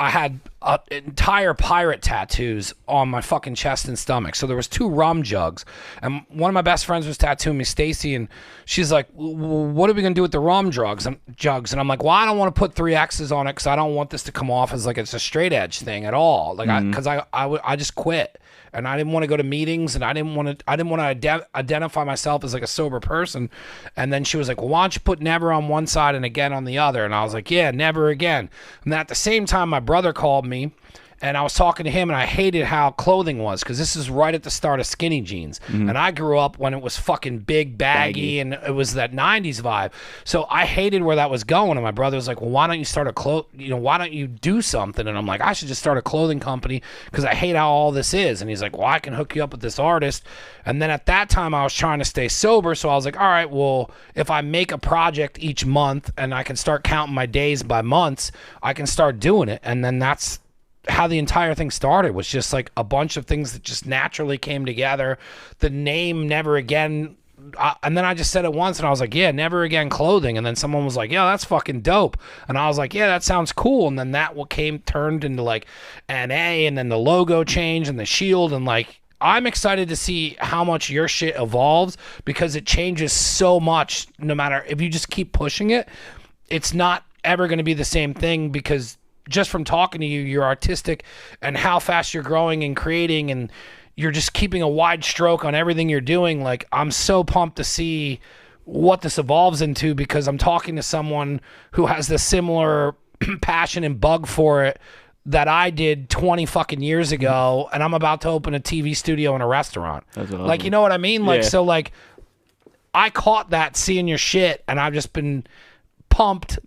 I had entire pirate tattoos on my fucking chest and stomach. So there was 2 rum jugs, and one of my best friends was tattooing me, Stacy, and she's like, "What are we gonna do with the rum jugs?" And I'm like, "Well, I don't want to put 3 X's on it because I don't want this to come off as like it's a straight edge thing at all. Like, I just quit." And I didn't want to go to meetings, and I didn't want to identify myself as like a sober person. And then she was like, "Well, why don't you put never on one side and again on the other?" And I was like, "Yeah, never again." And at the same time, my brother called me, and I was talking to him, and I hated how clothing was, because this is right at the start of skinny jeans. And I grew up when it was fucking big, baggy, and it was that 90s vibe. So I hated where that was going. And my brother was like, "Well, why don't you start why don't you do something?" And I'm like, "I should just start a clothing company because I hate how all this is." And he's like, "Well, I can hook you up with this artist." And then at that time, I was trying to stay sober. So I was like, all right, well, if I make a project each month and I can start counting my days by months, I can start doing it. And then that's how the entire thing started, was just like a bunch of things that just naturally came together. The name Never Again, and then I just said it once, and I was like, "Yeah, Never Again Clothing." And then someone was like, "Yeah, that's fucking dope." And I was like, "Yeah, that sounds cool." And then that turned into like NA, and then the logo changed and the shield, and like I'm excited to see how much your shit evolves, because it changes so much. No matter if you just keep pushing it, it's not ever going to be the same thing, because just from talking to you, you're artistic and how fast you're growing and creating, and you're just keeping a wide stroke on everything you're doing. Like, I'm so pumped to see what this evolves into, because I'm talking to someone who has the similar passion and bug for it that I did 20 fucking years ago, and I'm about to open a TV studio and a restaurant. That's awesome. Like, you know what I mean? Like, Yeah. so like I caught that seeing your shit, and I've just been pumped.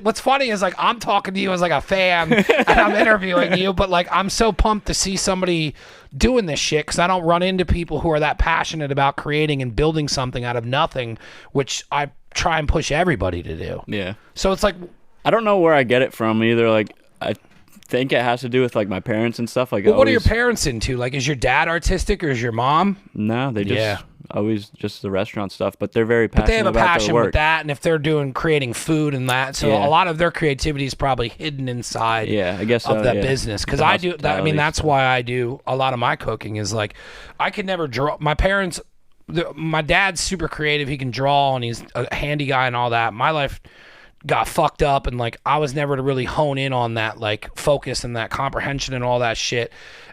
What's funny is like I'm talking to you as like a fan and I'm interviewing you, but like I'm so pumped to see somebody doing this shit, because I don't run into people who are that passionate about creating and building something out of nothing, which I try and push everybody to do. Yeah. So it's like, I don't know where I get it from either. Like, I think it has to do with like my parents and stuff. Like, well, what are your parents into? Like, is your dad artistic or is your mom? No, they just Yeah. always just the restaurant stuff, but they're very passionate But they have a about passion their work. with that, and if they're doing creating food and that, so Yeah. a lot of their creativity is probably hidden inside Yeah, I guess of so, that yeah. business. Because The I do that. I mean, hospitality that's stuff. why I do a lot of my cooking. Is like I could never draw. My parents, my dad's super creative. He can draw, and he's a handy guy and all that. My life got fucked up, and like I was never to really hone in on that like focus and that comprehension and all that shit.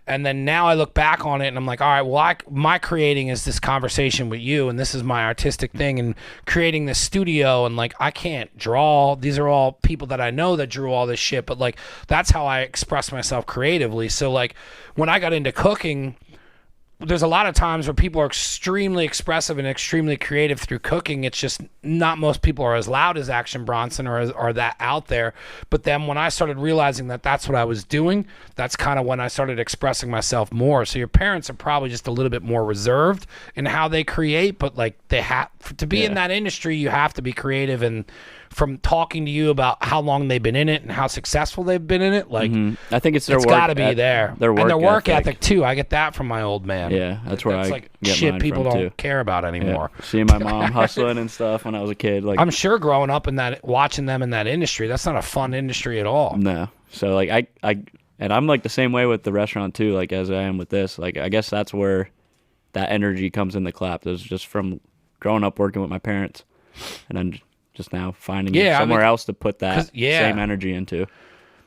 And then now I look back on it and I'm like, all right, well, my creating is this conversation with you, and this is my artistic thing, and creating this studio, and like I can't draw. These are all people that I know that drew all this shit, but like that's how I express myself creatively. So like when I got into cooking, there's a lot of times where people are extremely expressive and extremely creative through cooking. It's just not most people are as loud as Action Bronson or are that out there. But then when I started realizing that that's what I was doing, that's kind of when I started expressing myself more. So your parents are probably just a little bit more reserved in how they create, but like they have to be in that industry, you have to be creative. And from talking to you about how long they've been in it and how successful they've been in it, like I think it's their it's work. got to be there. Their work and their work ethic too. I get that from my old man. Yeah, that's where I like get shit mine people from, don't too. care about anymore. Yeah. Seeing my mom hustling and stuff when I was a kid, like I'm sure growing up in that, watching them in that industry, that's not a fun industry at all. no. So like I and I'm like the same way with the restaurant too, like as I am with this. Like I guess that's where that energy comes in the clap. Is just from growing up working with my parents, and then just now finding somewhere else to put that same energy into.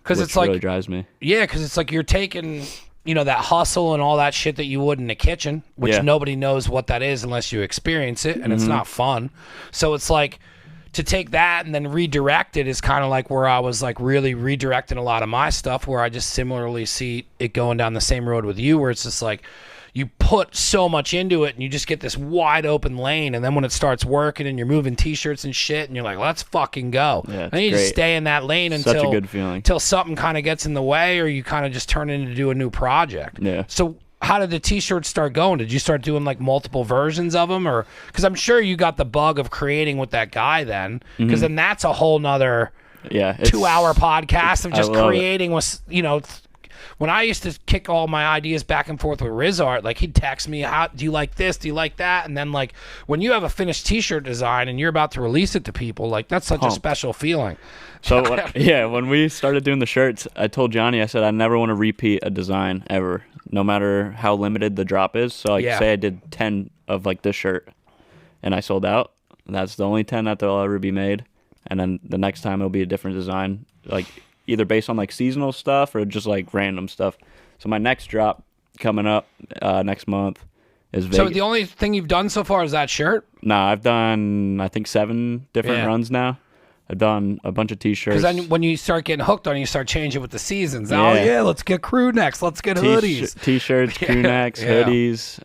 Because which it's like really drives me. Yeah, because it's like you're taking, you know, that hustle and all that shit that you would in the kitchen, which nobody knows what that is unless you experience it, and it's not fun. So it's like to take that and then redirect it is kind of like where I was like really redirecting a lot of my stuff, where I just similarly see it going down the same road with you, where it's just like you put so much into it and you just get this wide open lane, and then when it starts working and you're moving t-shirts and shit and you're like, let's fucking go. Yeah, and you just stay in that lane Such until a good feeling. something kind of gets in the way, or you kind of just turn it into do a new project. Yeah. So how did the t-shirts start going? Did you start doing like multiple versions of them, or because I'm sure you got the bug of creating with that guy then, because then that's a whole nother 2-hour podcast of just creating with, you know. When I used to kick all my ideas back and forth with Rizart, like he'd text me, "How do you like this? Do you like that?" And then like when you have a finished T-shirt design and you're about to release it to people, like that's such a special feeling. So when we started doing the shirts, I told Johnny, I said I never want to repeat a design ever, no matter how limited the drop is. So like say I did 10 of like this shirt, and I sold out. That's the only 10 that they'll ever be made, and then the next time it'll be a different design, like either based on like seasonal stuff or just like random stuff. So my next drop coming up next month is Vegas. So the only thing you've done so far is that shirt? Nah, I've done I think 7 different runs now. I've done a bunch of T-shirts. Because then when you start getting hooked on it, you start changing with the seasons. Oh yeah, let's get crew necks, let's get hoodies. T-shirts, crew necks, hoodies.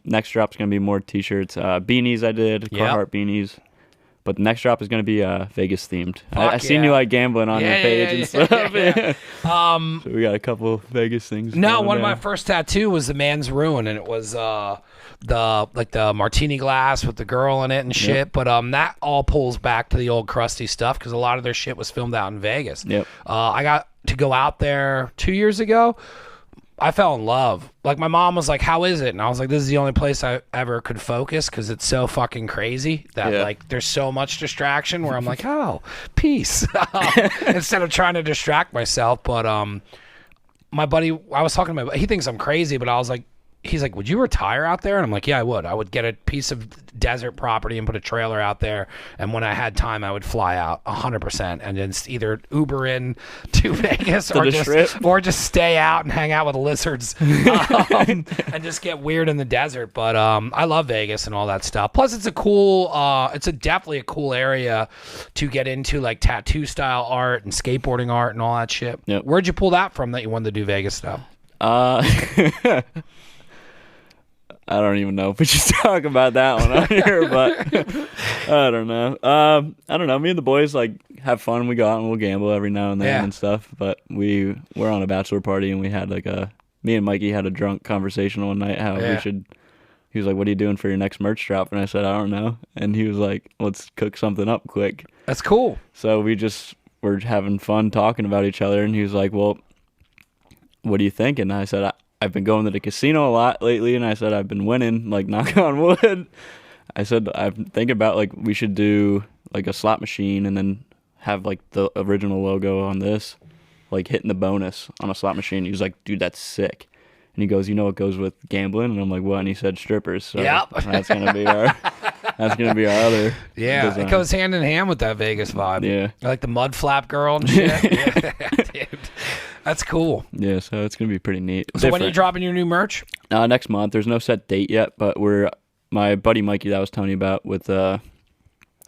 Next drop's gonna be more T-shirts. Beanies I did, Carhartt beanies. But the next drop is going to be Vegas themed. I seen you like gambling on your page and stuff. So we got a couple Vegas things. No, one of my first tattoo was the Man's Ruin, and it was the martini glass with the girl in it and shit. Yep. But that all pulls back to the old crusty stuff because a lot of their shit was filmed out in Vegas. Yep. I got to go out there 2 years ago. I fell in love. Like, my mom was like, "How is it?" And I was like, "This is the only place I ever could focus because it's so fucking crazy that, like, there's so much distraction where I'm like, oh, peace." Instead of trying to distract myself. But my buddy, I was talking to my buddy, he thinks I'm crazy, but I was like, he's like, "Would you retire out there?" And I'm like, "Yeah, I would. I would get a piece of desert property and put a trailer out there. And when I had time, I would fly out 100% and just either Uber in to Vegas or just stay out and hang out with lizards and just get weird in the desert." But I love Vegas and all that stuff. Plus, it's a cool, definitely a cool area to get into, like tattoo style art and skateboarding art and all that shit. Yep. Where'd you pull that from that you wanted to do Vegas stuff? I don't even know if we should talk about that one on here, but I don't know. I don't know. Me and the boys like have fun. We go out and we'll gamble every now and then and stuff. But we're on a bachelor party and we had like me and Mikey had a drunk conversation one night how we should. He was like, "What are you doing for your next merch drop?" And I said, "I don't know." And he was like, "Let's cook something up quick." That's cool. So we just were having fun talking about each other, and he was like, "Well, what do you think?" And I said, I've been going to the casino a lot lately, and I said I've been winning, like knock on wood. I said I'm thinking about like we should do like a slot machine and then have like the original logo on this, like hitting the bonus on a slot machine. He was like, "Dude, that's sick." And he goes, "You know what goes with gambling?" And I'm like, "What?" And he said, "Strippers." So that's gonna be our other. Yeah, design. It goes hand in hand with that Vegas vibe. Yeah, like the mud flap girl and shit. Dude. That's cool. Yeah, so it's going to be pretty neat. So when are you dropping your new merch? Next month. There's no set date yet, but my buddy Mikey that I was telling you about with that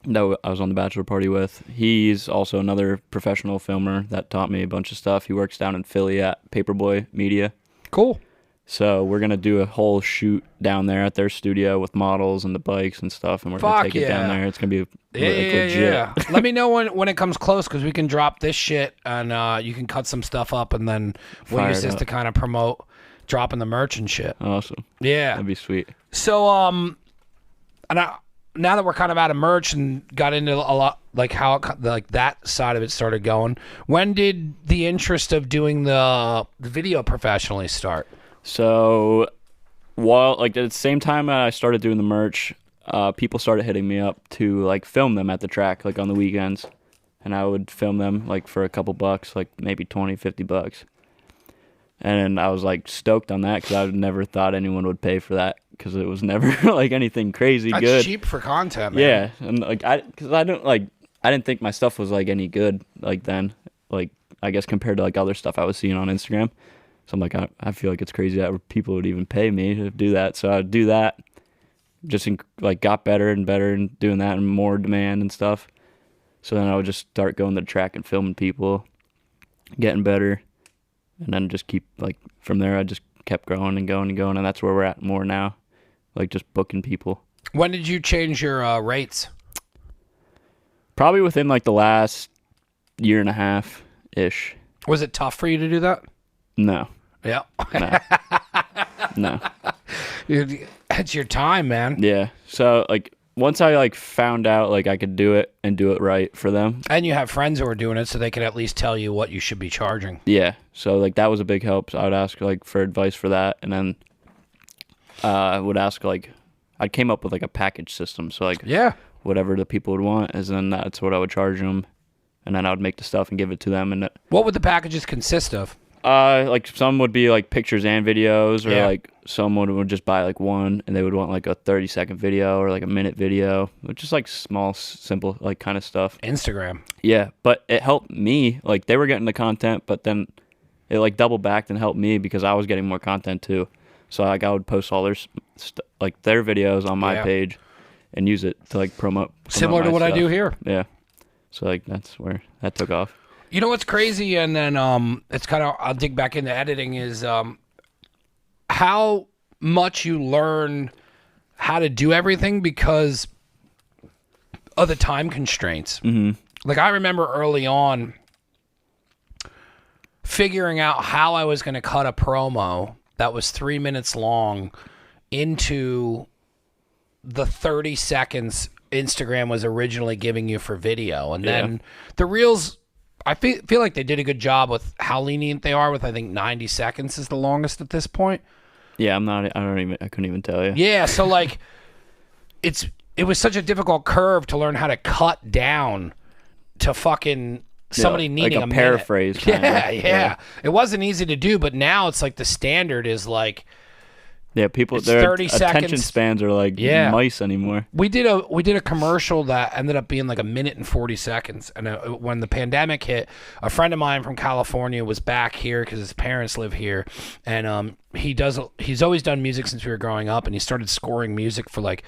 I was on the bachelor party with, he's also another professional filmer that taught me a bunch of stuff. He works down in Philly at Paperboy Media. Cool. So we're going to do a whole shoot down there at their studio with models and the bikes and stuff, and we're going to take it down there. It's going to be legit. Yeah. Let me know when it comes close because we can drop this shit and you can cut some stuff up and then we'll use this to kind of promote dropping the merch and shit. Awesome. Yeah. That'd be sweet. So, now that we're kind of out of merch and got into a lot, like how like that side of it started going, when did the interest of doing the video professionally start? So, at the same time I started doing the merch, people started hitting me up to like film them at the track, like on the weekends, and I would film them like for a couple bucks, like maybe $20-$50, and I was like stoked on that because I never thought anyone would pay for that because it was never like anything crazy good. That's cheap for content, man. Yeah, and like I didn't think my stuff was like any good like then, like I guess compared to like other stuff I was seeing on Instagram. So I'm like, I feel like it's crazy that people would even pay me to do that. So I'd do that, just like got better and better and doing that and more demand and stuff. So then I would just start going to the track and filming people, getting better, and then just keep like from there. I just kept growing and going and going, and that's where we're at more now, like just booking people. When did you change your rates? Probably within like the last year and a half ish. Was it tough for you to do that? No. Yeah. No. It's your time, man. Yeah. So like once I like found out like I could do it and do it right for them. And you have friends who are doing it, so they can at least tell you what you should be charging. Yeah. So like that was a big help. So I would ask like for advice for that, and then I would ask like I came up with like a package system. So like whatever the people would want, and then that's what I would charge them, and then I would make the stuff and give it to them. And what would the packages consist of? Like some would be like pictures and videos, or like someone would just buy like one and they would want like a 30-second video or like a minute video, just like small, simple, like kind of stuff. Instagram. Yeah, but it helped me. Like they were getting the content, but then it like double backed and helped me because I was getting more content too. So like I would post all their like their videos on my page and use it to like promote Similar to what I do here. Yeah. So like that's where that took off. You know what's crazy, and then it's kind of, I'll dig back into editing, is how much you learn how to do everything because of the time constraints. Mm-hmm. Like I remember early on figuring out how I was going to cut a promo that was 3 minutes long into the 30 seconds Instagram was originally giving you for video. And then the Reels, I feel like they did a good job with how lenient they are with, I think 90 seconds is the longest at this point. Yeah, I couldn't even tell you. Yeah, so like it was such a difficult curve to learn how to cut down to fucking somebody needing like a paraphrase. Yeah. It wasn't easy to do, but now it's like the standard is like people their 30 attention seconds. spans are like mice anymore. We did a commercial that ended up being like 1 minute and 40 seconds. And when the pandemic hit, a friend of mine from California was back here because his parents live here, and he's always done music since we were growing up, and he started scoring music for like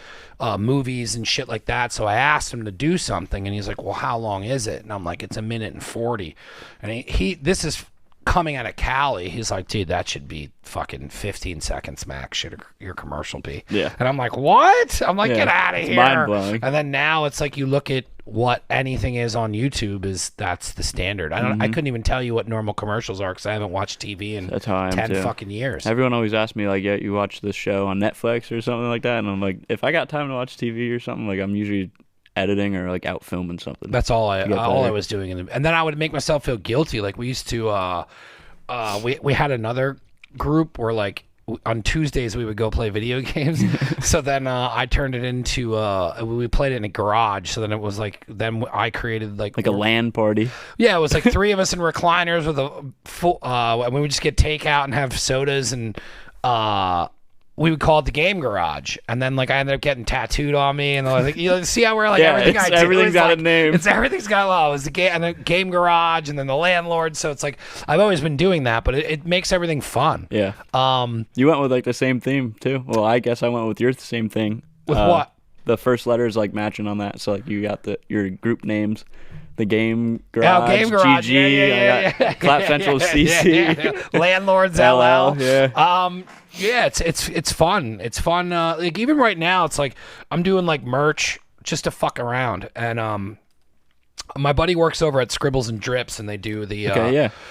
movies and shit like that. So I asked him to do something, and he's like, "Well, how long is it?" And I'm like, "It's 1 minute and 40." And this is coming out of Cali. He's like, "Dude, that should be fucking 15 seconds max. Should your commercial be?" Yeah. And I'm like, "What?" I'm like, "Get out of here!" Mind-blowing. And then now it's like you look at what anything is on YouTube that's the standard. I couldn't even tell you what normal commercials are because I haven't watched TV in 10 fucking years. Everyone always asks me like, "Yeah, you watch this show on Netflix or something like that?" And I'm like, if I got time to watch TV or something, like I'm usually editing or like out filming something. That's all I was doing, and then I would make myself feel guilty. Like we used to, we had another group where like on Tuesdays we would go play video games. So then I turned it into we played it in a garage. So then it was like I created like a LAN party. Yeah, it was like 3 of us in recliners with a full. And we would just get takeout and have sodas and. We would call it the Game Garage, and then like I ended up getting tattooed on me, and like you see how we're like everything's got a name. Everything's got it was the game and the Game Garage, and then the Landlord. So it's like I've always been doing that, but it makes everything fun. Yeah. You went with like the same theme too. Well, I guess I went with your same thing. With what? The first letters like matching on that, so like you got your group names. The Game Garage, Game Garage, GG, yeah. Clap Central, CC, Landlords, LL. Yeah. It's fun. It's fun. Like even right now, it's like I'm doing like merch just to fuck around, and my buddy works over at Scribbles and Drips, and they do the.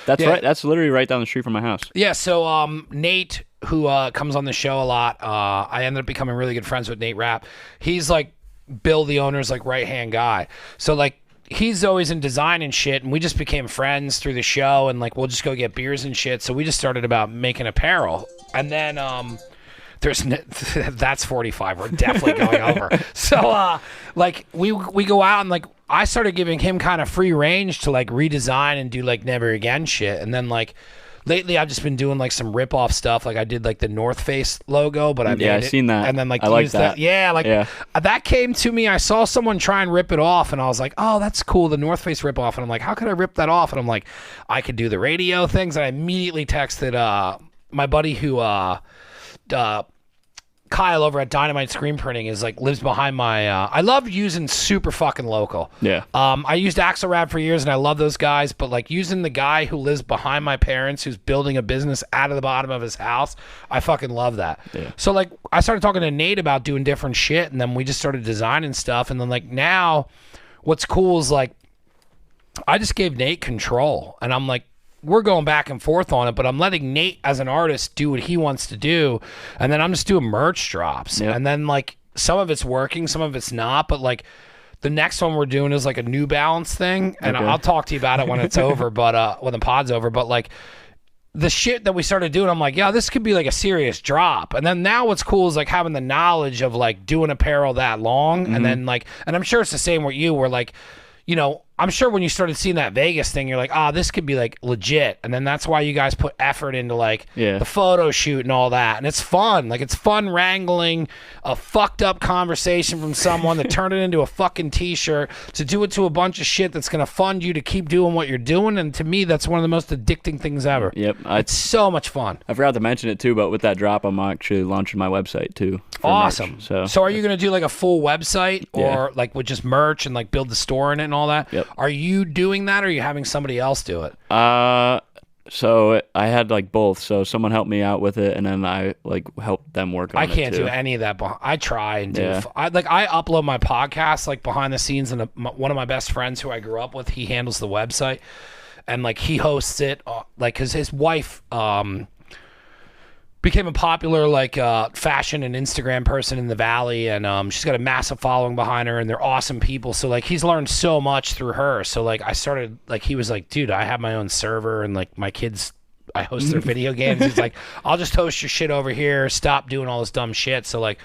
That's right. That's literally right down the street from my house. Yeah. So Nate, who comes on the show a lot, I ended up becoming really good friends with Nate Rapp. He's like Bill, the owner's like right hand guy. So like. He's always in design and shit, and we just became friends through the show, and like we'll just go get beers and shit. So we just started about making apparel, and then that's 45. We're definitely going over. So like we go out and like I started giving him kind of free range to like redesign and do like never again shit, and then like. Lately, I've just been doing like some rip-off stuff. Like I did like the North Face logo, but I've seen that, and then like I like that. That came to me. I saw someone try and rip it off, and I was like, "Oh, that's cool, the North Face rip-off." And I'm like, "How could I rip that off?" And I'm like, "I could do the radio things." And I immediately texted my buddy who Kyle over at Dynamite Screen Printing is like lives behind my. I love using super fucking local. Yeah. I used Axelrad for years, and I love those guys. But like using the guy who lives behind my parents, who's building a business out of the bottom of his house, I fucking love that. Yeah. So like I started talking to Nate about doing different shit, and then we just started designing stuff. And then like now, what's cool is like I just gave Nate control, and I'm like, we're going back and forth on it, but I'm letting Nate as an artist do what he wants to do, and then I'm just doing merch drops, and then like some of it's working, some of it's not, but like the next one we're doing is like a New Balance thing, and I'll talk to you about it when it's over, but when the pod's over, but like the shit that we started doing, I'm like, yeah, this could be like a serious drop. And then now what's cool is like having the knowledge of like doing apparel that long, and then like, and I'm sure it's the same with you, where like, you know, I'm sure when you started seeing that Vegas thing, you're like, this could be like legit. And then that's why you guys put effort into like the photo shoot and all that. And it's fun. Like, it's fun wrangling a fucked up conversation from someone to turn it into a fucking t-shirt, to do it to a bunch of shit that's going to fund you to keep doing what you're doing. And to me, that's one of the most addicting things ever. Yep. It's so much fun. I forgot to mention it too, but with that drop, I'm actually launching my website too. Awesome. Merch, so are you going to do like a full website, or like with just merch and like build the store in it and all that? Yep. Are you doing that, or are you having somebody else do it? So I had like both. So someone helped me out with it, and then I like helped them work on it. I can't too. do any of that. I try and do. I upload my podcast like behind the scenes, and one of my best friends who I grew up with, he handles the website, and like he hosts it, like because his wife became a popular like fashion and Instagram person in the Valley, and she's got a massive following behind her, and they're awesome people. So like he's learned so much through her. So like I started, like he was like, dude, I have my own server, and like my kids, I host their video games. He's like, I'll just host your shit over here. Stop doing all this dumb shit. So like,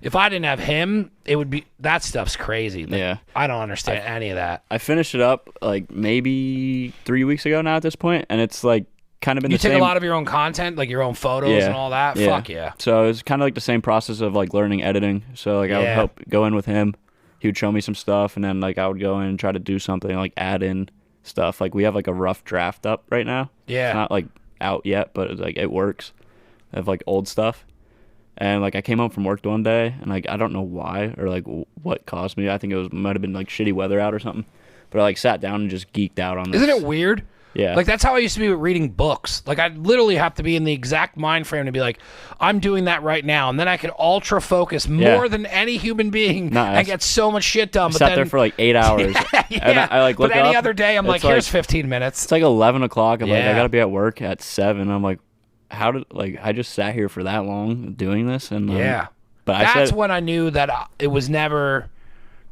if I didn't have him, it would be, that stuff's crazy. Like, I don't understand any of that. I finished it up like maybe 3 weeks ago now at this point, and it's like kind of been you the take same. A lot of your own content, like your own photos and all that. Fuck yeah. So it's kind of like the same process of like learning editing. So like I would help go in with him. He would show me some stuff, and then like I would go in and try to do something, like add in stuff. Like we have like a rough draft up right now. Yeah. It's not like out yet, but like it works. I have like old stuff. And like I came home from work one day, and like I don't know why or like what caused me. I think it might have been like shitty weather out or something. But I like sat down and just geeked out on this. Isn't it weird? Yeah. Like, that's how I used to be with reading books. Like, I'd literally have to be in the exact mind frame to be like, I'm doing that right now. And then I could ultra focus more than any human being and get so much shit done. But sat there for like 8 hours. And I like look but any up, other day, I'm like, here's 15 minutes. It's like 11 o'clock. I'm like, I got to be at work at 7. I'm like, how did, like, I just sat here for that long doing this? And but that's when I knew that it was never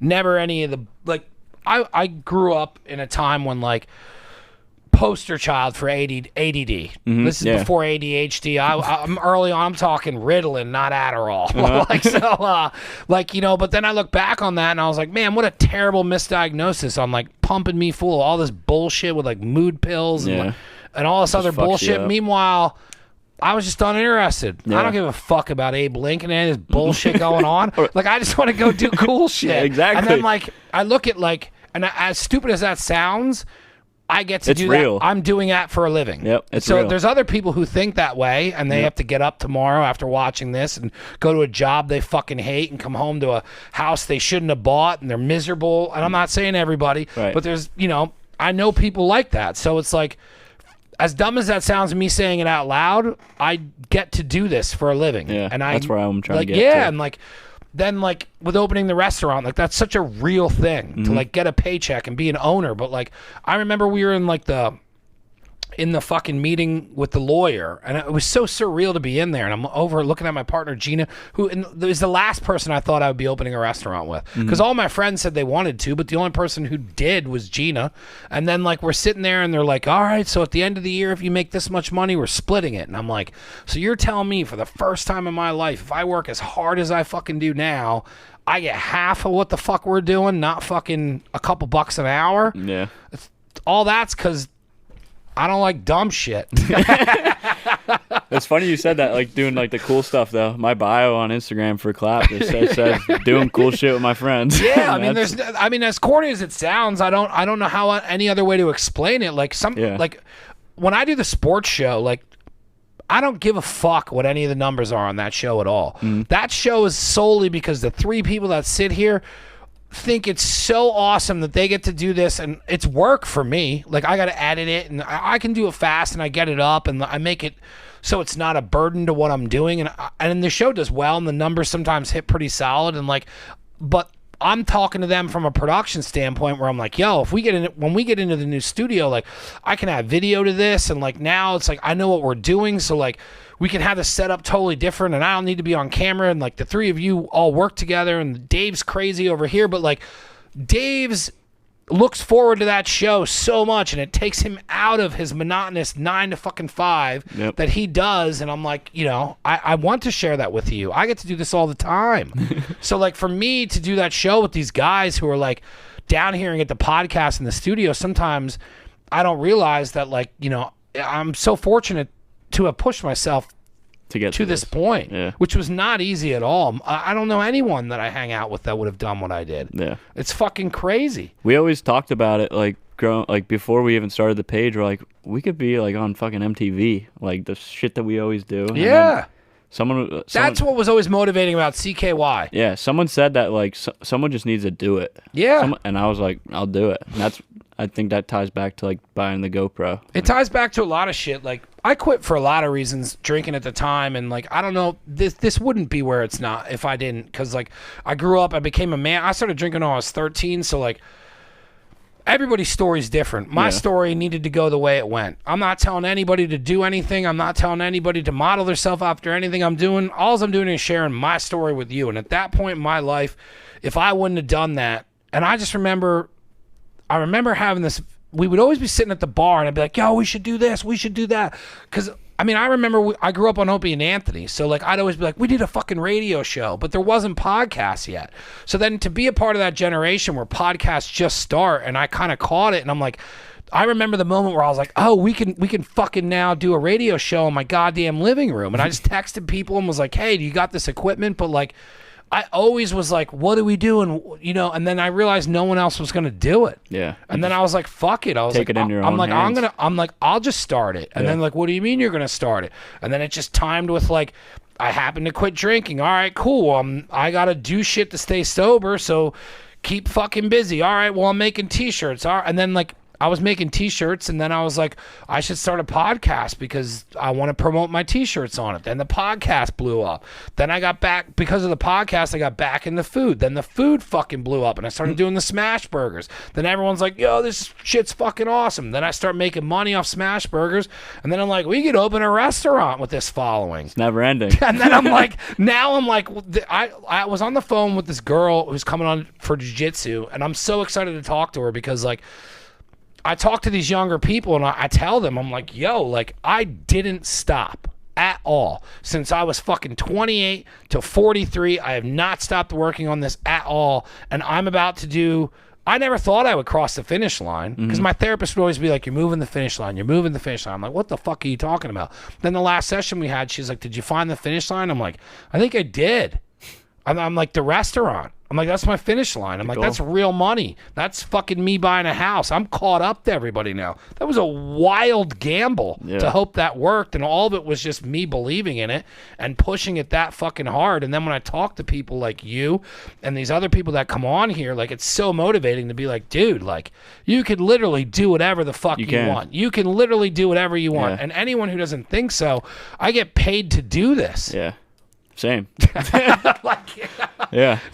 any of the, like, I grew up in a time when, like, poster child for ADD. This is before ADHD. I'm early on. I'm talking Ritalin, not Adderall. Like, so, like, you know. But then I look back on that, and I was like, man, what a terrible misdiagnosis on like pumping me full of all this bullshit with like mood pills and all this other bullshit. Meanwhile, I was just uninterested. I don't give a fuck about Abe Lincoln and this bullshit going on. Like, I just want to go do cool shit. Exactly. And then like I look at like, and as stupid as that sounds, I get to do real. that. I'm doing that for a living. Yep, it's so real. There's other people who think that way, and they have to get up tomorrow after watching this and go to a job they fucking hate and come home to a house they shouldn't have bought, and they're miserable. And I'm not saying everybody, but there's, you know, I know people like that. So it's like, as dumb as that sounds, me saying it out loud, I get to do this for a living. Yeah, and that's where I'm trying like, to get to. and like, then like with opening the restaurant, like that's such a real thing to like get a paycheck and be an owner. But like, I remember we were in like in the fucking meeting with the lawyer, and it was so surreal to be in there, and I'm over looking at my partner Gina, who is the last person I thought I would be opening a restaurant with, because all my friends said they wanted to, but the only person who did was Gina. And then like we're sitting there, and they're like, all right, so at the end of the year, if you make this much money, we're splitting it. And I'm like, so you're telling me for the first time in my life, if I work as hard as I fucking do now, I get half of what the fuck we're doing, not fucking a couple bucks an hour? Yeah. All that's because I don't like dumb shit. It's funny you said that, like doing like the cool stuff though. My bio on Instagram for Clap just says doing cool shit with my friends. Yeah, I mean, as corny as it sounds, I don't know how any other way to explain it. Like like when I do the sports show, like I don't give a fuck what any of the numbers are on that show at all. That show is solely because the 3 people that sit here think it's so awesome that they get to do this, and it's work for me. Like, I got to edit it, and I can do it fast, and I get it up, and I make it so it's not a burden to what I'm doing, and the show does well, and the numbers sometimes hit pretty solid, and like, but I'm talking to them from a production standpoint where I'm like, yo, if we get in, when we get into the new studio, like I can add video to this, and like now it's like I know what we're doing, so like we can have the setup totally different, and I don't need to be on camera, and like the three of you all work together, and Dave's crazy over here, but like Dave's looks forward to that show so much, and it takes him out of his monotonous 9 to fucking 5 that he does. And I'm like, you know, I want to share that with you. I get to do this all the time. So like for me to do that show with these guys who are like down here and get the podcast in the studio, sometimes I don't realize that, like, you know, I'm so fortunate to have pushed myself to get to this point, which was not easy at all. I don't know anyone that I hang out with that would have done what I did. Yeah, it's fucking crazy. We always talked about it, like before we even started the page. We're like, we could be like on fucking MTV, like the shit that we always do. Yeah. Someone that's what was always motivating about CKY. Yeah, someone said that, like, someone just needs to do it. Yeah. And I was like, I'll do it. And I think that ties back to, like, buying the GoPro. It ties back to a lot of shit. Like, I quit for a lot of reasons, drinking at the time, and like, I don't know, this wouldn't be where it's not if I didn't, because like I grew up, I became a man. I started drinking when I was 13, so like everybody's story's different. My story needed to go the way it went. I'm not telling anybody to do anything. I'm not telling anybody to model themselves after anything I'm doing. All I'm doing is sharing my story with you. And at that point in my life, if I wouldn't have done that, and I remember having this, we would always be sitting at the bar and I'd be like, yo, we should do this, we should do that. Because, I mean, I remember I grew up on Opie and Anthony. So, like, I'd always be like, we did a fucking radio show, but there wasn't podcasts yet. So then to be a part of that generation where podcasts just start, and I kind of caught it, and I'm like, I remember the moment where I was like, oh, we can fucking now do a radio show in my goddamn living room. And I just texted people and was like, hey, do you got this equipment? But, like, I always was like, what do we do? And, you know, and then I realized no one else was going to do it. Yeah. And then I was like, fuck it. I was Take like, it in your own hands. I'm like, I'll just start it. And then like, what do you mean you're going to start it? And then it just timed with like, I happened to quit drinking. All right, cool. I got to do shit to stay sober. So keep fucking busy. All right, well, I'm making t-shirts. All right. And then like, I was making t-shirts, and then I was like, I should start a podcast because I want to promote my t-shirts on it. Then the podcast blew up. Then I got back, because of the podcast, I got back into food. Then the food fucking blew up, and I started doing the smash burgers. Then everyone's like, yo, this shit's fucking awesome. Then I start making money off smash burgers, and then I'm like, we could open a restaurant with this following. It's never ending. And then I'm like, I was on the phone with this girl who's coming on for jiu-jitsu, and I'm so excited to talk to her because, like, I talk to these younger people and I tell them, I'm like, yo, like, I didn't stop at all since I was fucking 28 to 43. I have not stopped working on this at all. And I'm about to do, I never thought I would cross the finish line because my therapist would always be like, you're moving the finish line. You're moving the finish line. I'm like, what the fuck are you talking about? Then the last session we had, she's like, did you find the finish line? I'm like, I think I did. I'm like, the restaurant. I'm like, that's my finish line. I'm like, that's real money. That's fucking me buying a house. I'm caught up to everybody now. That was a wild gamble to hope that worked. And all of it was just me believing in it and pushing it that fucking hard. And then when I talk to people like you and these other people that come on here, like, it's so motivating to be like, dude, like, you could literally do whatever the fuck you want. You can literally do whatever you want. And anyone who doesn't think so, I get paid to do this. Yeah. Same.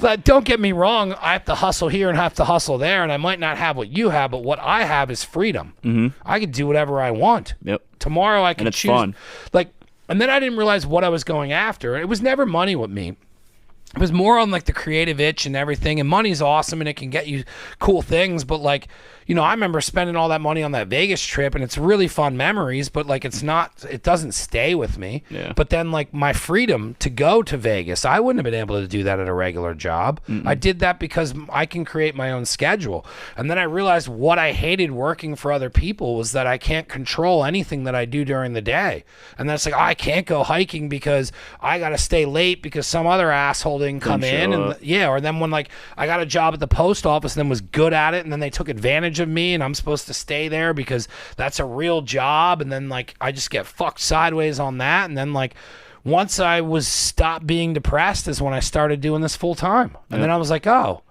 But don't get me wrong. I have to hustle here and have to hustle there, and I might not have what you have, but what I have is freedom. I can do whatever I want. Tomorrow I can choose. Fun. Like, and then I didn't realize what I was going after. It was never money with me. It was more on like the creative itch and everything. And money's awesome and it can get you cool things, but like, you know, I remember spending all that money on that Vegas trip, and it's really fun memories, but like, it doesn't stay with me. But then like my freedom to go to Vegas, I wouldn't have been able to do that at a regular job. I did that because I can create my own schedule. And then I realized what I hated working for other people was that I can't control anything that I do during the day. And that's like, I can't go hiking because I got to stay late because some other asshole didn't come in. And or then when like I got a job at the post office and then was good at it, and then they took advantage of me and I'm supposed to stay there because that's a real job, and then like I just get fucked sideways on that. And then like once I was stopped being depressed is when I started doing this full time. And then I was like, oh,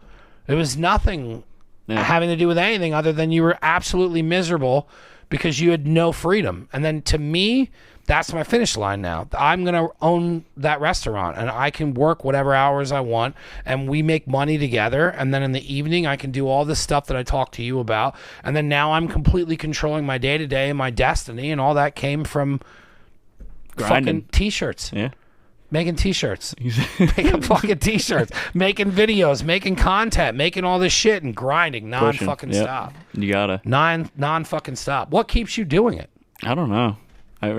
it was nothing having to do with anything other than you were absolutely miserable because you had no freedom. And then to me, that's my finish line now. I'm going to own that restaurant and I can work whatever hours I want and we make money together. And then in the evening, I can do all this stuff that I talked to you about. And then now I'm completely controlling my day-to-day and my destiny. And all that came from grinding. Fucking T-shirts. Yeah. Making T-shirts. Making fucking T-shirts. Making videos. Making content. Making all this shit and grinding non-fucking stop. You gotta. Non-fucking stop. What keeps you doing it? I don't know. I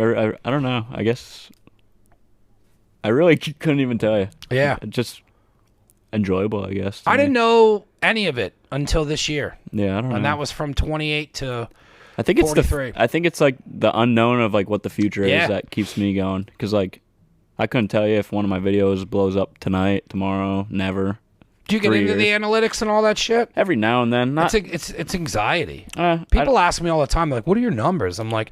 don't know. I guess I really couldn't even tell you. Yeah. Just enjoyable, I guess. I didn't know any of it until this year. Yeah, I don't know. And that was from 28 to I think it's 43. I think it's like the unknown of like what the future is that keeps me going. Because like I couldn't tell you if one of my videos blows up tonight, tomorrow, never. Do you get into the analytics and all that shit? Every now and then. Not, it's anxiety. People ask me all the time, like, what are your numbers? I'm like,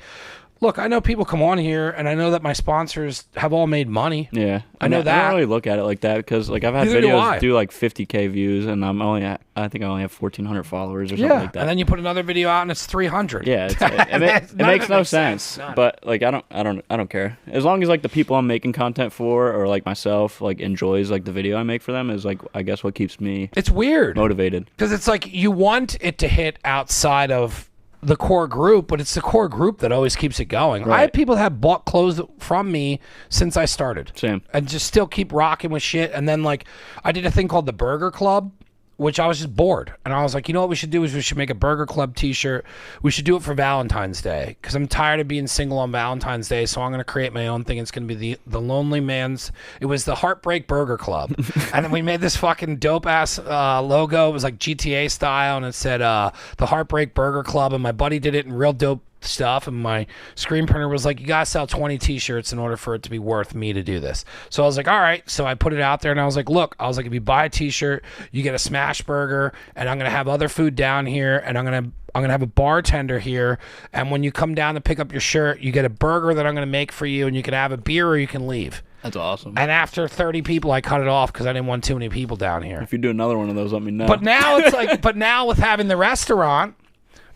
look, I know people come on here, and I know that my sponsors have all made money. Yeah. I know that. I don't really look at it like that because like I've had videos do like 50K views, and I think I only have 1,400 followers or something like that. And then you put another video out, and it's 300. Yeah, it makes no sense. But like I don't care as long as like the people I'm making content for or like myself like enjoys like the video I make for them is like I guess what keeps me. It's weird. Motivated because it's like you want it to hit outside of the core group, but it's the core group that always keeps it going. Right. I have people that have bought clothes from me since I started. Same. And just still keep rocking with shit. And then like I did a thing called the Burger Club, which I was just bored. And I was like, you know what we should do is we should make a Burger Club t-shirt. We should do it for Valentine's Day because I'm tired of being single on Valentine's Day. So I'm going to create my own thing. It's going to be the Lonely Man's. It was the Heartbreak Burger Club. And then we made this fucking dope ass logo. It was like GTA style. And it said the Heartbreak Burger Club. And my buddy did it in real dope stuff, and my screen printer was like, you gotta sell 20 t-shirts in order for it to be worth me to do this. So I was like, all right. So I put it out there and I was like, look, if you buy a t-shirt, you get a smash burger, and I'm gonna have other food down here, and I'm gonna have a bartender here, and when you come down to pick up your shirt, you get a burger that I'm gonna make for you, and you can have a beer or you can leave. That's awesome. And after 30 people, I cut it off because I didn't want too many people down here. If you do another one of those, let me know. But now it's like, now with having the restaurant,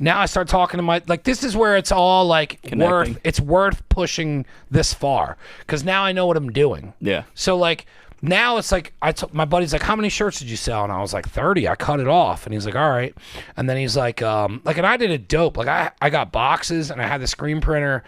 now I start talking to my, like, this is where it's all like worth pushing this far because now I know what I'm doing. Yeah. So like now it's like my buddy's like, how many shirts did you sell? And I was like 30. I cut it off, and he's like, all right. And then he's like, and I did it dope. Like I got boxes, and I had the screen printer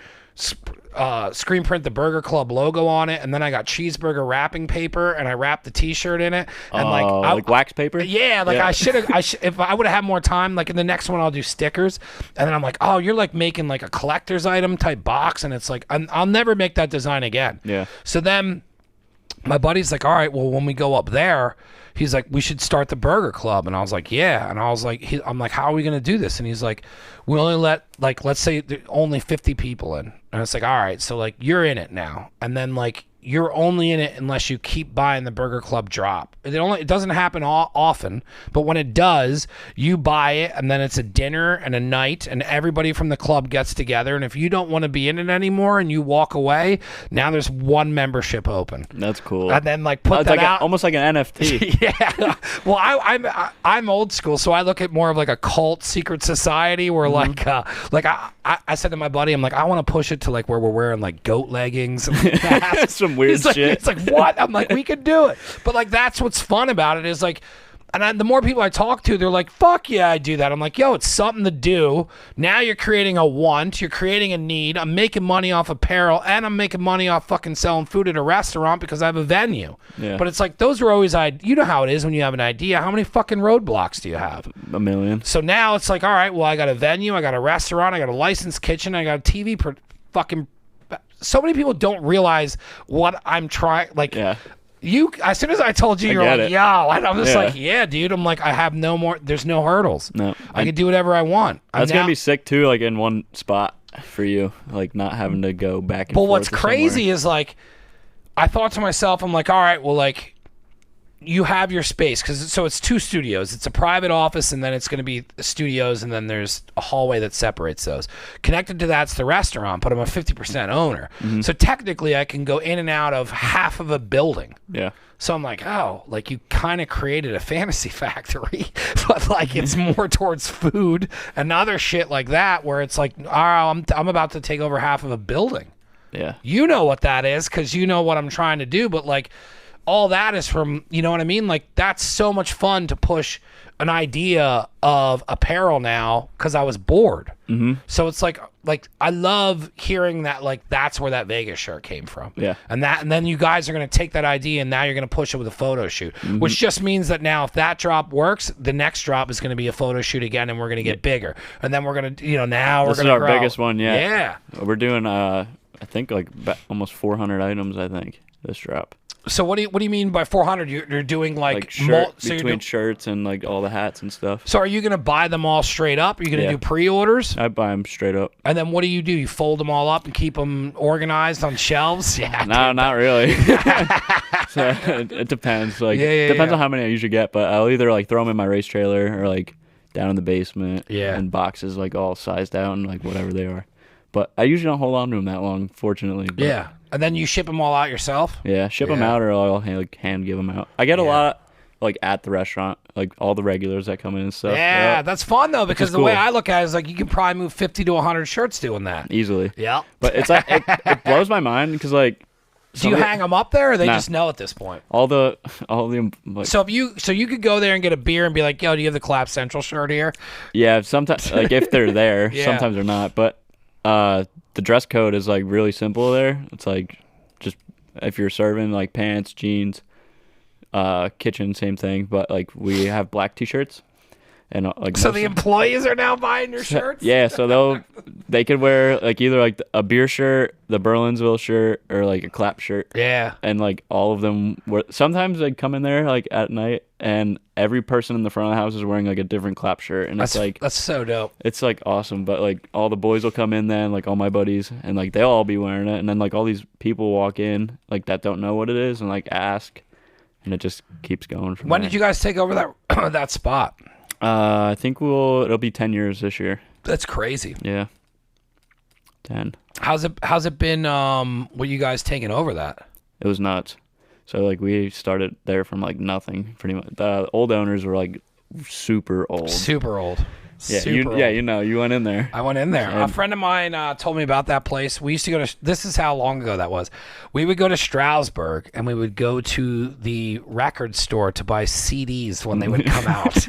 screen print the Burger Club logo on it, and then I got cheeseburger wrapping paper, and I wrapped the T-shirt in it, and like wax paper. Yeah, like I should have. If I would have had more time, like in the next one, I'll do stickers, and then I'm like, oh, you're like making like a collector's item type box, and it's like I'll never make that design again. Yeah. So then my buddy's like, all right, well, when we go up there, he's like, we should start the Burger Club. And I was like, yeah. And I was like, I'm like, how are we going to do this? And he's like, we only let, like, let's say only 50 people in. And it's like, all right, so like you're in it now. And then like, you're only in it unless you keep buying the Burger Club drop. It doesn't happen often, but when it does, you buy it, and then it's a dinner and a night, and everybody from the club gets together. And if you don't want to be in it anymore and you walk away, now there's one membership open. That's cool. And then like put that like out almost like an NFT. Yeah. Well, I'm old school, so I look at more of like a cult secret society where like I said to my buddy, I'm like, I want to push it to like where we're wearing like goat leggings and some weird shit. It's like, what? I'm like, we could do it. But like, that's what's fun about it is like, and the more people I talk to, they're like, fuck yeah, I do that. I'm like, yo, it's something to do. Now you're creating a want. You're creating a need. I'm making money off apparel, and I'm making money off fucking selling food at a restaurant because I have a venue. Yeah. But it's like, those are always, you know how it is when you have an idea. How many fucking roadblocks do you have? A million. So now it's like, all right, well, I got a venue. I got a restaurant. I got a licensed kitchen. I got a TV fucking... So many people don't realize what I'm trying. Like, as soon as I told you, you're like, yo, and I'm just like, yeah, dude. I'm like, I have no more. There's no hurdles. No, I can do whatever I want. That's gonna be sick too. Like in one spot for you, like not having to go back and forth. But what's crazy is like, I thought to myself, I'm like, all right, well, like, you have your space, because so it's 2 studios. It's a private office, and then it's going to be studios, and then there's a hallway that separates those. Connected to that's the restaurant, but I'm a 50% owner. So technically I can go in and out of half of a building. Yeah. So I'm like, oh, like you kind of created a fantasy factory, but like it's more towards food and other shit like that, where it's like, oh, I'm about to take over half of a building. Yeah. You know what that is, because you know what I'm trying to do, but like all that is from, you know what I mean? Like that's so much fun to push an idea of apparel now, because I was bored. So it's like I love hearing that, like that's where that Vegas shirt came from. Yeah. And then you guys are going to take that idea and now you're going to push it with a photo shoot, which just means that now if that drop works, the next drop is going to be a photo shoot again, and we're going to get bigger. And then we're going to, now we're going to This is our grow. biggest one yet. Yeah. We're doing, I think like almost 400 items, I think, this drop. So what do you mean by 400? You're doing like between shirts and like all the hats and stuff. So are you going to buy them all straight up? Are you going to do pre-orders? I buy them straight up. And then what do? You fold them all up and keep them organized on shelves? Yeah. No, not really. So it depends. Like, depends on how many I usually get, but I'll either like throw them in my race trailer or like down in the basement. Yeah. In boxes, like all sized out and like whatever they are. But I usually don't hold on to them that long, fortunately. But yeah. And then you ship them all out yourself? Yeah, ship them out, or I'll hand give them out. I get a lot like at the restaurant, like all the regulars that come in and stuff. Yeah, that's fun though, because the cool. way I look at it is like you can probably move 50 to 100 shirts doing that. Easily. Yeah. But it's like it blows my mind because like. Do you hang them up there, or they just know at this point? All the like, so you could go there and get a beer and be like, yo, do you have the Collapse Central shirt here? Yeah, sometimes like if they're there, sometimes they're not. But the dress code is like really simple there. It's like just if you're serving like pants, jeans, kitchen, same thing. But like we have black t-shirts. And like so the employees are now buying your shirts? Yeah, so they could wear like either like a beer shirt, the Berlinsville shirt, or like a Clap shirt. Yeah. And like all of them were sometimes they'd come in there like at night and every person in the front of the house is wearing like a different Clap shirt, and that's so dope. It's like awesome. But like all the boys will come in then, like all my buddies, and like they'll all be wearing it, and then like all these people walk in like that don't know what it is and like ask, and it just keeps going from When there. did you guys take over that that spot? I think it'll be 10 years this year. That's crazy. Yeah. 10. How's it been with you guys taking over that? It was nuts. So like we started there from like nothing pretty much. The old owners were like super old. Super old. Yeah, you went in there. I went in there. A friend of mine told me about that place. We used to go to, this is how long ago that was. We would go to Stroudsburg, and we would go to the record store to buy CDs when they would come out.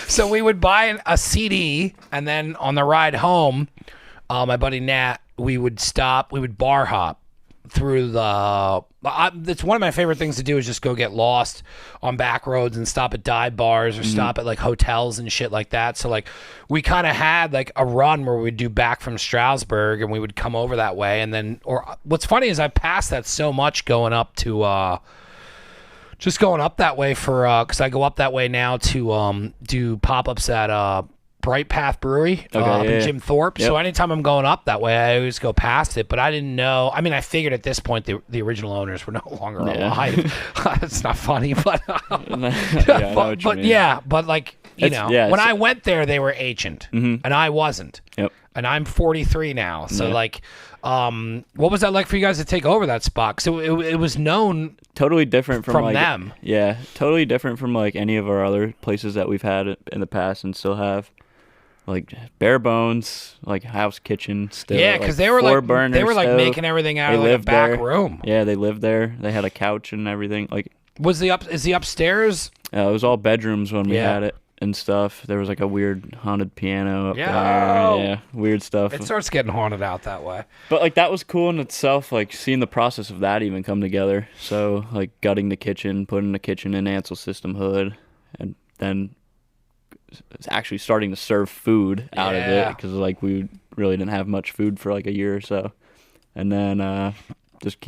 So we would buy a CD, and then on the ride home, my buddy Nat, we would bar hop through it's one of my favorite things to do is just go get lost on back roads and stop at dive bars or stop at like hotels and shit like that. So like we kind of had like a run where we'd do back from Stroudsburg and we would come over that way. And then, or what's funny is I passed that so much going up to just going up that way for because I go up that way now to do pop-ups at Bright Path Brewery in Jim Thorpe. Yep. So anytime I'm going up that way, I always go past it. But I didn't know. I mean, I figured at this point the original owners were no longer alive. It's not funny, but but like when I went there, they were ancient, and I wasn't. Yep. And I'm 43 now. So like, what was that like for you guys to take over that spot? So it was known totally different from like, them. Yeah, totally different from like any of our other places that we've had in the past and still have. Like bare bones, like house kitchen still. Yeah, because like they were like making everything out of like a back room. Yeah, they lived there. They had a couch and everything. Like, is the upstairs? It was all bedrooms when we had it and stuff. There was like a weird haunted piano up there. Yeah, weird stuff. It starts getting haunted out that way. But like that was cool in itself. Like seeing the process of that even come together. So like gutting the kitchen, putting the kitchen in Ansel System hood, and then it's actually starting to serve food out of it because like we really didn't have much food for like a year or so, and then just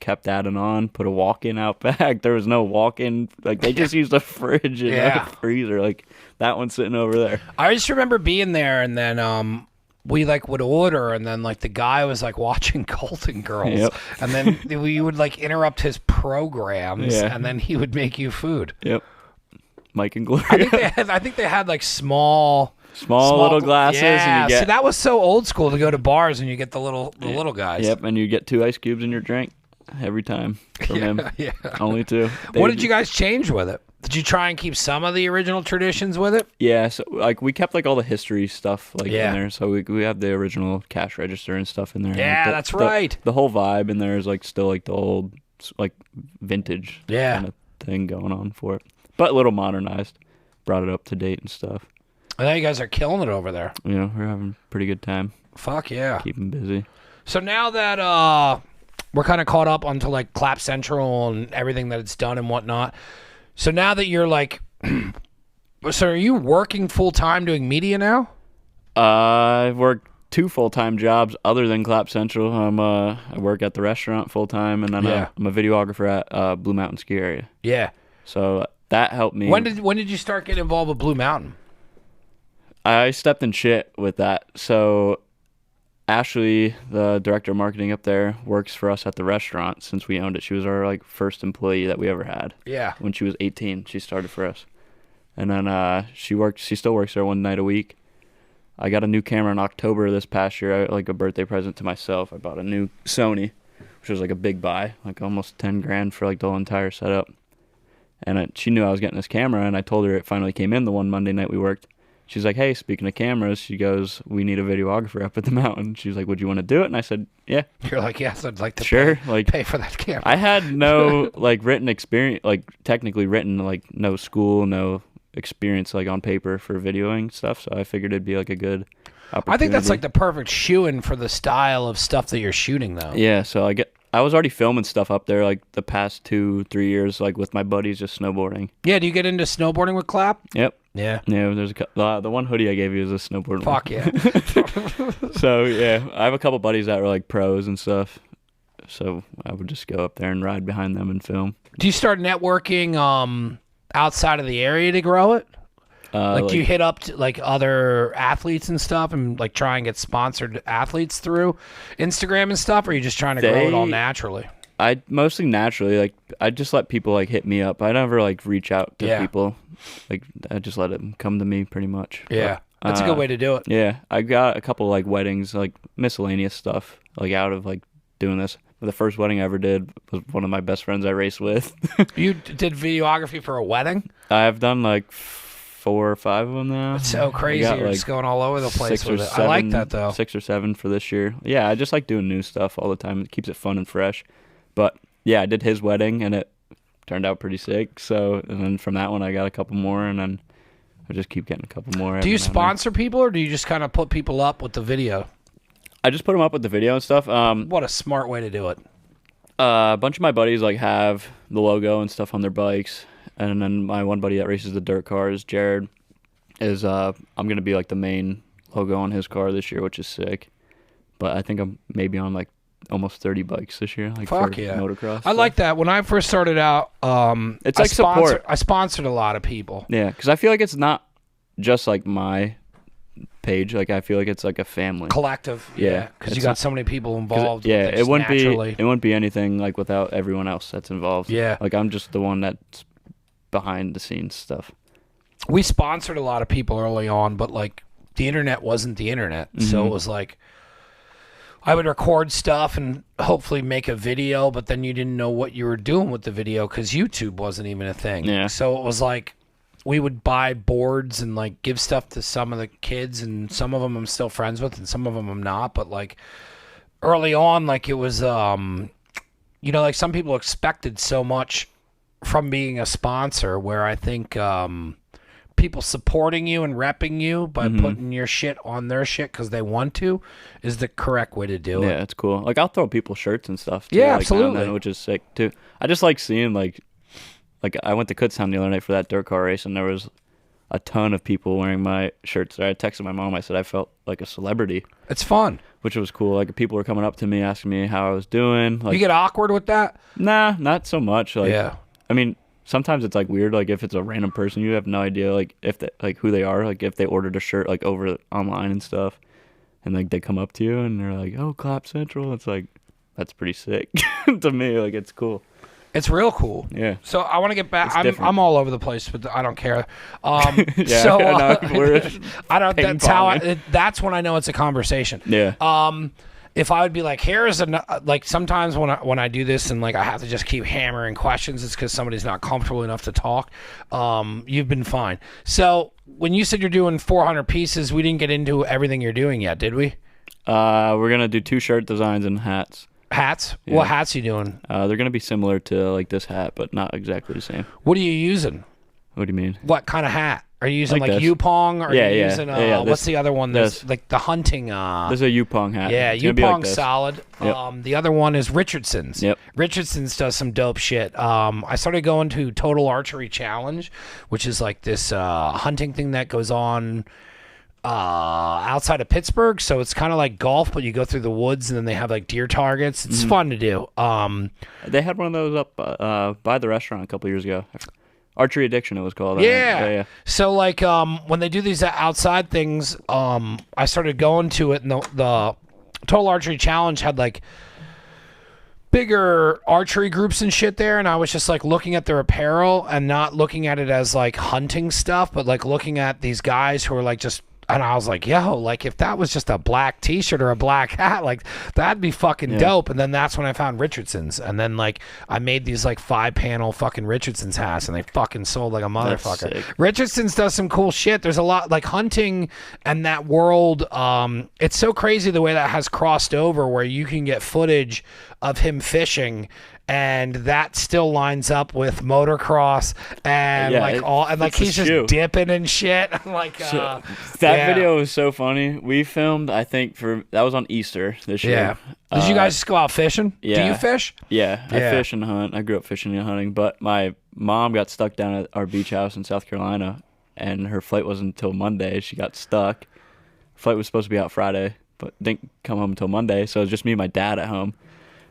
kept adding on. Put a walk-in out back. There was no walk-in. Like they just used a fridge and a freezer. Like that one's sitting over there. I just remember being there, and then we like would order, and then like the guy was like watching Golden Girls, and then we would like interrupt his programs, and then he would make you food. Yep. Mike and Gloria. I think they had like small little glasses. Yeah, and you get, so that was so old school to go to bars and you get the little guys. Yep, and you get 2 ice cubes in your drink every time from him. Yeah. Only 2. What did you guys change with it? Did you try and keep some of the original traditions with it? Yeah, so like we kept like all the history stuff in there. So we have the original cash register and stuff in there. Yeah, like that's right. The whole vibe in there is like still like the old like vintage kind of thing going on for it, but a little modernized. Brought it up to date and stuff. I know you guys are killing it over there. You know, we're having a pretty good time. Fuck yeah. Keeping busy. So now that we're kind of caught up onto like Clap Central and everything that it's done and whatnot. So now that you're like, so are you working full time doing media now? I work 2 full-time jobs other than Clap Central. I work at the restaurant full time, and then I'm a videographer at Blue Mountain Ski Area. Yeah. So that helped me. When did you start getting involved with Blue Mountain? I stepped in shit with that. So Ashley, the director of marketing up there, works for us at the restaurant since we owned it. She was our like first employee that we ever had. Yeah. When she was 18, she started for us. And then she still works there 1 night a week. I got a new camera in October this past year, like a birthday present to myself. I bought a new Sony, which was like a big buy, like almost 10 grand for like the whole entire setup. And she knew I was getting this camera, and I told her it finally came in the one Monday night we worked. She's like, hey, speaking of cameras, she goes, we need a videographer up at the mountain. She was like, would you want to do it? And I said, yeah. You're like, yes, I'd like to pay for that camera. I had no like written experience, like technically written, like no school, no experience like on paper for videoing stuff. So I figured it'd be like a good opportunity. I think that's like the perfect shoe-in for the style of stuff that you're shooting though. Yeah, so I was already filming stuff up there like the past 2-3 years, like with my buddies just snowboarding. Yeah, do you get into snowboarding with Clap? Yep. Yeah. Yeah, there's the one hoodie I gave you is a snowboard Fuck one. Yeah. So yeah, I have a couple buddies that were like pros and stuff. So I would just go up there and ride behind them and film. Do you start networking outside of the area to grow it? Do you hit up to, like other athletes and stuff and like try and get sponsored athletes through Instagram and stuff, or are you just trying to grow it all naturally? I mostly naturally, like I just let people like hit me up. I never like reach out to people. Like I just let them come to me pretty much. Yeah. But, that's a good way to do it. Yeah. I got a couple like weddings, like miscellaneous stuff, like out of like doing this. The first wedding I ever did was one of my best friends I raced with. You did videography for a wedding? I've done like 4 or 5 of them now. It's so crazy. You're just going all over the place with it. 7, I like that though. 6 or 7 for this year. Yeah, I just like doing new stuff all the time. It keeps it fun and fresh. But yeah, I did his wedding and it turned out pretty sick. So, and then from that one I got a couple more, and then I just keep getting a couple more. Do you sponsor people, or do you just kind of put people up with the video? I just put them up with the video and stuff. What a smart way to do it. A bunch of my buddies like have the logo and stuff on their bikes, and then my one buddy that races the dirt cars, Jared, is I'm gonna be like the main logo on his car this year, which is sick. But I think I'm maybe on like almost 30 bikes this year. Like Fuck for yeah, motocross. I like that. When I first started out, it's like support. I sponsored a lot of people. Yeah, because I feel like it's not just like my page. Like I feel like it's like a family collective. Yeah, because you got so many people involved. It wouldn't be anything like without everyone else that's involved. Yeah, like I'm just the one that's behind the scenes stuff. We sponsored a lot of people early on, but like the internet wasn't the internet, so it was like I would record stuff and hopefully make a video, but then you didn't know what you were doing with the video because YouTube wasn't even a thing. Yeah. So it was like we would buy boards and like give stuff to some of the kids, and some of them I'm still friends with and some of them I'm not, but like early on, like it was like some people expected so much from being a sponsor, where I think people supporting you and repping you by putting your shit on their shit because they want to is the correct way to do it. Yeah, it's cool. Like I'll throw people shirts and stuff too, yeah, like, absolutely, which is sick too. I just like seeing like I went to Kutztown the other night for that dirt car race, and there was a ton of people wearing my shirts. I texted my mom. I said I felt like a celebrity. It's fun, which was cool. Like people were coming up to me asking me how I was doing. Like, you get awkward with that? Nah, not so much. Like, yeah, I mean, sometimes it's like weird. Like if it's a random person, you have no idea like if they, like who they are. Like if they ordered a shirt like over online and stuff, and like they come up to you and they're like, "Oh, Clap Central." It's like that's pretty sick to me. Like it's cool. It's real cool. Yeah. So I want to get back. It's I'm all over the place, but I don't care. Yeah, So no, I don't. That's how. ping-ponging. That's when I know it's a conversation. Yeah. If I would be like, here's like sometimes when I do this and like I have to just keep hammering questions, it's because somebody's not comfortable enough to talk. You've been fine. So when you said you're doing 400 pieces, we didn't get into everything you're doing yet, did we? We're gonna do 2 shirt designs and hats. Hats? Yeah. What hats are you doing? They're gonna be similar to like this hat, but not exactly the same. What are you using? What do you mean? What kind of hat? Are you using like this. Yupong? Or are you Yeah. using what's This- the other one? That's this. like the hunting. This is a Yupong hat. Yeah, It's gonna be like Yupong's this. solid. Yep. The other one is Richardson's. Yep. Richardson's does some dope shit. I started going to Total Archery Challenge, which is like this hunting thing that goes on outside of Pittsburgh. So it's kind of like golf, but you go through the woods and then they have like deer targets. It's fun to do. They had one of those up by the restaurant a couple years ago. Archery Addiction, it was called. Yeah. So like when they do these outside things, I started going to it, and the Total Archery Challenge had like bigger archery groups and shit there, and I was just like looking at their apparel and not looking at it as like hunting stuff, but like looking at these guys who are like just. And I was like, yo, like if that was just a black t-shirt or a black hat, like that'd be fucking dope. And then that's when I found Richardson's. And then like I made these like 5-panel fucking Richardson's hats and they fucking sold like a motherfucker. Richardson's does some cool shit. There's a lot like hunting and that world. It's so crazy the way that has crossed over where you can get footage of him fishing and that still lines up with motocross and he's just dipping and shit. Like that video was so funny. We filmed, I think that was on Easter this year. Did you guys just go out fishing? Yeah. Do you fish? Yeah, I fish and hunt. I grew up fishing and hunting, but my mom got stuck down at our beach house in South Carolina, and her flight wasn't until Monday. She got stuck. Flight was supposed to be out Friday, but didn't come home until Monday, so it was just me and my dad at home.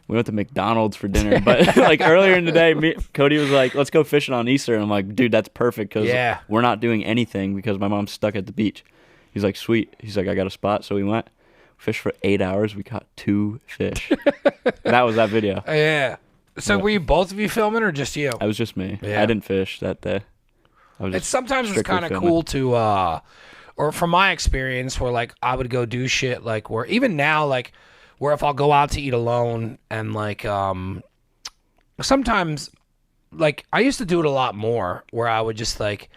We went to McDonald's for dinner, but like earlier in the day, Cody was like, let's go fishing on Easter. And I'm like, dude, that's perfect because we're not doing anything because my mom's stuck at the beach. He's like, sweet. He's like, I got a spot. So we went, fished for 8 hours. We caught 2 fish. That was that video. Yeah. So were you both of you filming or just you? It was just me. Yeah. I didn't fish that day. Sometimes it's kind of cool to, or from my experience where like I would go do shit like where even now like, where if I'll go out to eat alone and like sometimes like I used to do it a lot more where I would just like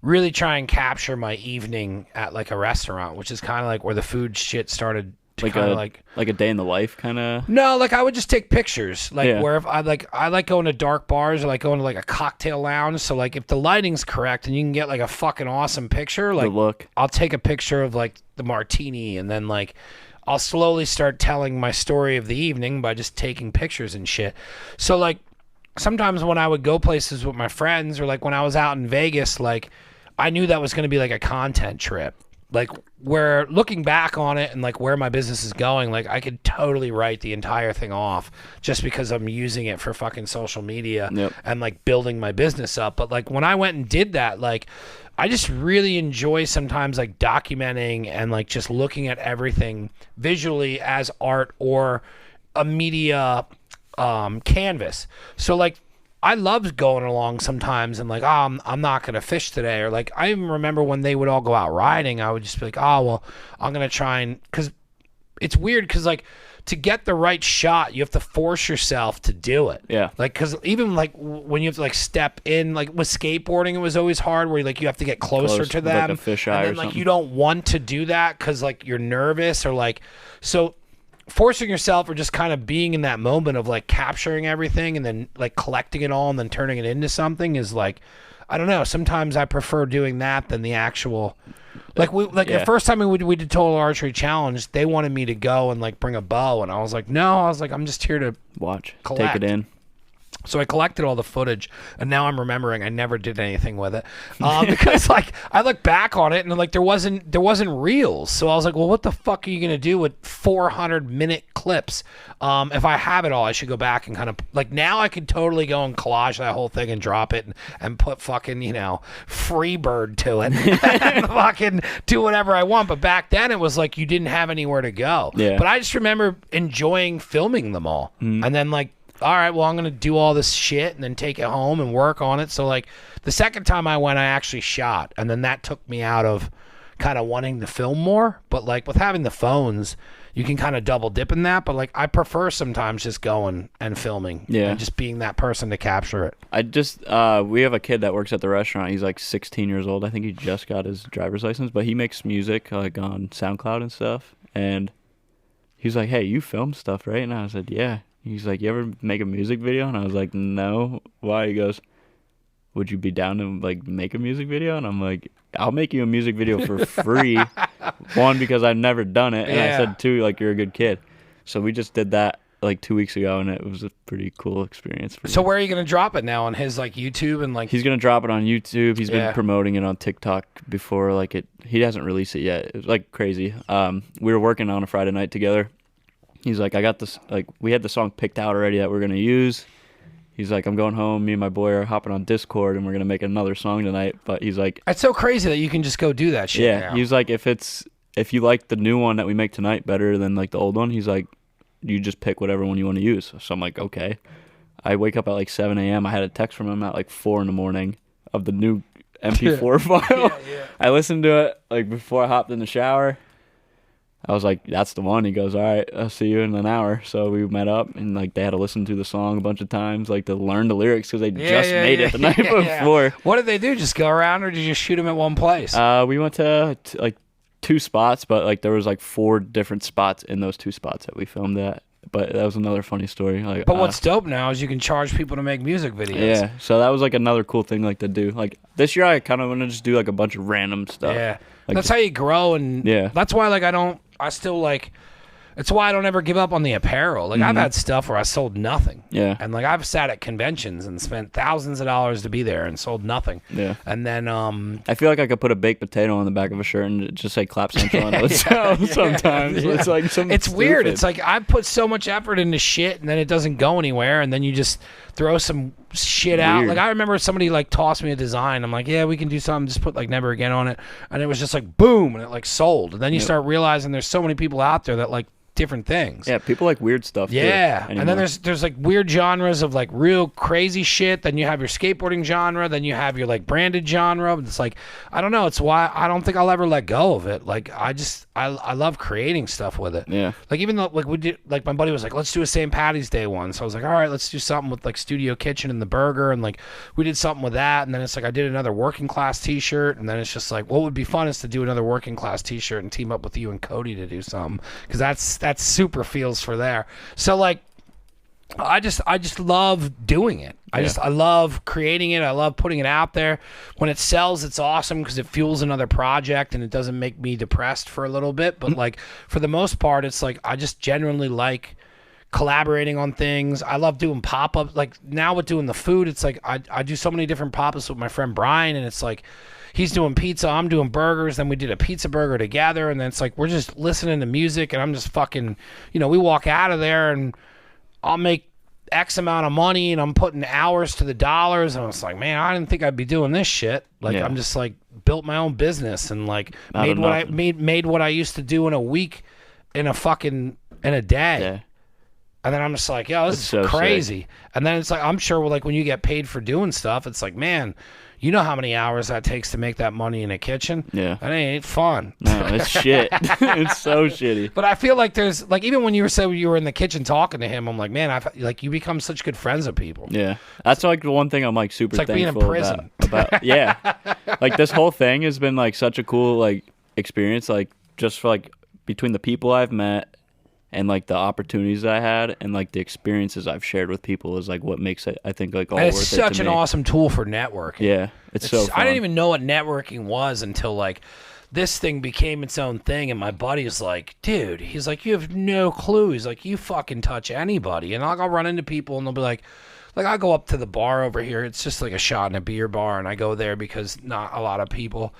really try and capture my evening at like a restaurant, which is kind of like where the food shit started to like kind a of like a day in the life kind of. No, like I would just take pictures like where if I like going to dark bars or like going to like a cocktail lounge, so like if the lighting's correct and you can get like a fucking awesome picture, like the look. I'll take a picture of like the martini and then like I'll slowly start telling my story of the evening by just taking pictures and shit. So like sometimes when I would go places with my friends or like when I was out in Vegas, like I knew that was going to be like a content trip. Like where looking back on it and like where my business is going, like I could totally write the entire thing off just because I'm using it for fucking social media and like building my business up. But like when I went and did that, like I just really enjoy sometimes like documenting and like just looking at everything visually as art or a media canvas. So like I loved going along sometimes and like, oh, I'm not going to fish today. Or like, I even remember when they would all go out riding, I would just be like, oh, well, I'm going to try and, because it's weird because like to get the right shot, you have to force yourself to do it. Yeah. Like, because even like when you have to like step in, like with skateboarding, it was always hard where like you have to get closer to them. Like a fisheye and then, or like something. you don't want to do that because like you're nervous or like, so forcing yourself or just kind of being in that moment of like capturing everything and then like collecting it all and then turning it into something is like, I don't know. Sometimes I prefer doing that than the actual, like the first time we did Total Archery Challenge, they wanted me to go and like bring a bow. And I was like, no, I was like, I'm just here to watch, collect. take it in. So I collected all the footage, and now I'm remembering I never did anything with it because like I look back on it and like there wasn't reels. So I was like, well, what the fuck are you gonna do with 400-minute clips? If I have it all, I should go back and kind of like now I could totally go and collage that whole thing and drop it and put fucking Freebird to it and fucking do whatever I want. But back then it was like you didn't have anywhere to go. Yeah. But I just remember enjoying filming them all, and then like. all right, well, I'm going to do all this shit and then take it home and work on it. So, like, the second time I went, I actually shot. And then that took me out of kind of wanting to film more. But, like, with having the phones, you can kind of double dip in that. But, like, I prefer sometimes just going and filming. Yeah. And just being that person to capture it. I just, we have a kid that works at the restaurant. He's, like, 16 years old. I think he just got his driver's license. But he makes music, like, on SoundCloud and stuff. And he's like, hey, you film stuff, right? And I said, yeah. He's like, you ever make a music video? And I was like, no. Why? He goes, would you be down to, like, make a music video? And I'm like, I'll make you a music video for free. One, because I've never done it. And I said, two, like, you're a good kid. So we just did that, like, 2 weeks ago, and it was a pretty cool experience for me. So where are you going to drop it now? On his, like, YouTube? And like, he's going to drop it on YouTube. He's been promoting it on TikTok before. Like, he hasn't released it yet. It was, like, crazy. We were working on a Friday night together. He's like, I got this, like, we had the song picked out already that we're going to use. He's like, I'm going home. Me and my boy are hopping on Discord, and we're going to make another song tonight. But he's like... It's so crazy that you can just go do that shit now. He's like, if you like the new one that we make tonight better than, like, the old one, he's like, you just pick whatever one you want to use. So I'm like, okay. I wake up at, like, 7 a.m. I had a text from him at, like, 4 in the morning of the new MP4 file. I listened to it, like, before I hopped in the shower. I was like, that's the one. He goes, all right, I'll see you in an hour. So we met up, and, like, they had to listen to the song a bunch of times, like, to learn the lyrics because they just made it the night before. What did they do? Just go around, or did you just shoot them at one place? We went to like, 2 spots, but, like, there was, like, 4 different spots in those 2 spots that we filmed at. But that was another funny story. Like, but what's dope now is you can charge people to make music videos. Yeah, so that was, like, another cool thing, like, to do. Like, this year I kind of want to just do, like, a bunch of random stuff. Yeah, like, that's how you grow, and that's why, like, I still, like, it's why I don't ever give up on the apparel. Like, I've had stuff where I sold nothing. Yeah. And, like, I've sat at conventions and spent thousands of dollars to be there and sold nothing. Yeah. And then, I feel like I could put a baked potato on the back of a shirt and just say Clap Central on it sometimes. Yeah. It's like it's weird. It's like I put so much effort into shit and then it doesn't go anywhere, and then you just throw some shit out. Like, I remember somebody, like, tossed me a design. I'm like, yeah, we can do something. Just put, like, Never Again on it. And it was just like, boom, and it, like, sold. And then you start realizing there's so many people out there that, like, different things. Yeah, people like weird stuff too, and then there's like weird genres of, like, real crazy shit. Then you have your skateboarding genre, then you have your, like, branded genre. It's like, I don't know, it's why I don't think I'll ever let go of it. Like, I love creating stuff with it. Yeah. Like, even though, like, we did, like, my buddy was like, let's do a St. Patty's Day one. So I was like, all right, let's do something with, like, Studio Kitchen and the burger, and, like, we did something with that. And then it's like I did another working class t-shirt, and then it's just like, what would be fun is to do another working class t-shirt and team up with you and Cody to do something, because that's super feels for there. So, like, I just love doing it. I love creating it. I love putting it out there. When it sells, it's awesome because it fuels another project and it doesn't make me depressed for a little bit. But like, for the most part, it's like I just genuinely like collaborating on things. I love doing pop-ups. Like, now with doing the food, it's like I do so many different pop-ups with my friend Brian, and it's like he's doing pizza, I'm doing burgers, then we did a pizza burger together, and then it's like we're just listening to music, and I'm just fucking, we walk out of there, and I'll make X amount of money, and I'm putting hours to the dollars, and I was like, man, I didn't think I'd be doing this shit. Like, I'm just, like, built my own business, and, like, made what I used to do in a week in a day. Yeah. And then I'm just like, yo, this is so crazy. Sick. And then it's like, I'm sure, like, when you get paid for doing stuff, it's like, man, you know how many hours that takes to make that money in a kitchen? Yeah. That ain't fun. No, it's shit. It's so shitty. But I feel like there's, like, even when you were in the kitchen talking to him, I'm like, man, you become such good friends with people. Yeah. That's, like, the one thing I'm, like, super thankful being in prison. about. Yeah. Like, this whole thing has been, like, such a cool, like, experience, like, just for, like, between the people I've met and, like, the opportunities that I had and, like, the experiences I've shared with people is, like, what makes it, I think, like, all worth it to me. It's such an awesome tool for networking. Yeah, it's so fun. I didn't even know what networking was until, like, this thing became its own thing, and my buddy's like, dude, he's like, you have no clue. He's like, you fucking touch anybody. And I'll run into people, and they'll be like, I go up to the bar over here. It's just like a shot in a beer bar, and I go there because not a lot of people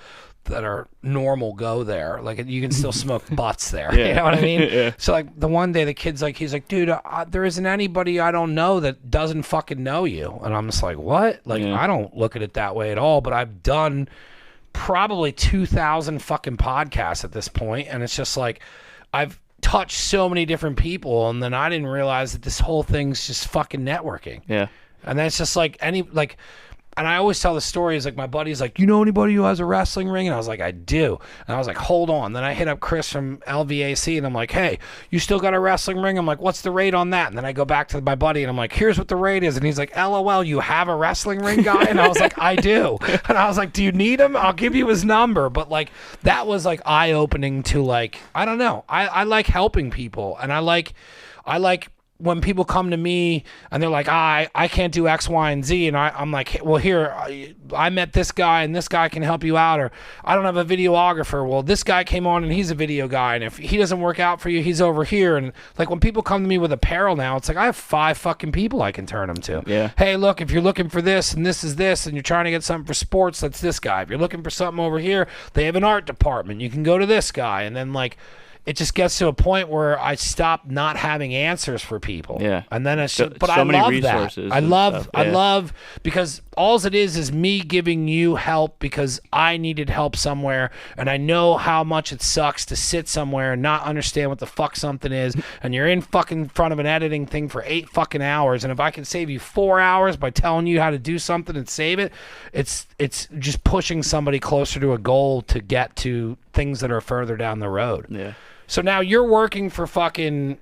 that are normal go there. Like, you can still smoke butts there. Yeah. You know what I mean? Yeah. So, like, the one day the kid's like, he's like, dude, there isn't anybody I don't know that doesn't fucking know you. And I'm just like, what? Like, I don't look at it that way at all, but I've done probably 2,000 fucking podcasts at this point, and it's just like, I've touched so many different people, and then I didn't realize that this whole thing's just fucking networking. Yeah. And then it's just like and I always tell the stories, like my buddy's like, you know anybody who has a wrestling ring? And I was like, I do. And I was like, hold on. Then I hit up Chris from LVAC and I'm like, hey, you still got a wrestling ring? I'm like, what's the rate on that? And then I go back to my buddy and I'm like, here's what the rate is. And he's like, LOL, you have a wrestling ring, guy? And I was like, I do. And I was like, do you need him? I'll give you his number. But like, that was like eye-opening to like, I don't know. I like helping people, and I like when people come to me and they're like, I can't do X, Y, and Z. And I'm like, well, here, I met this guy and this guy can help you out. Or I don't have a videographer. Well, this guy came on and he's a video guy. And if he doesn't work out for you, he's over here. And like when people come to me with apparel now, it's like I have 5 fucking people I can turn them to. Yeah. Hey, look, if you're looking for this and this is this and you're trying to get something for sports, that's this guy. If you're looking for something over here, they have an art department. You can go to this guy. And then like, it just gets to a point where I stop not having answers for people. Yeah. And then it's just, but so I many love resources that. I love because all it is me giving you help because I needed help somewhere, and I know how much it sucks to sit somewhere and not understand what the fuck something is, and you're in fucking front of an editing thing for 8 fucking hours, and if I can save you 4 hours by telling you how to do something and save it, it's just pushing somebody closer to a goal to get to things that are further down the road. Yeah. So now you're working for fucking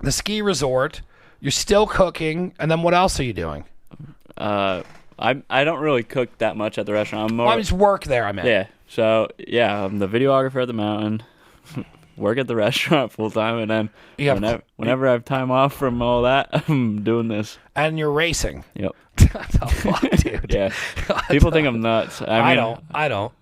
the ski resort. You're still cooking, and then what else are you doing? I don't really cook that much at the restaurant. I'm more. I just work there. I meant. Yeah. So yeah, I'm the videographer at the mountain. Work at the restaurant full time, and then whenever I have time off from all that, I'm doing this. And you're racing. Yep. The fuck, dude. Yeah. People think I'm nuts. I don't.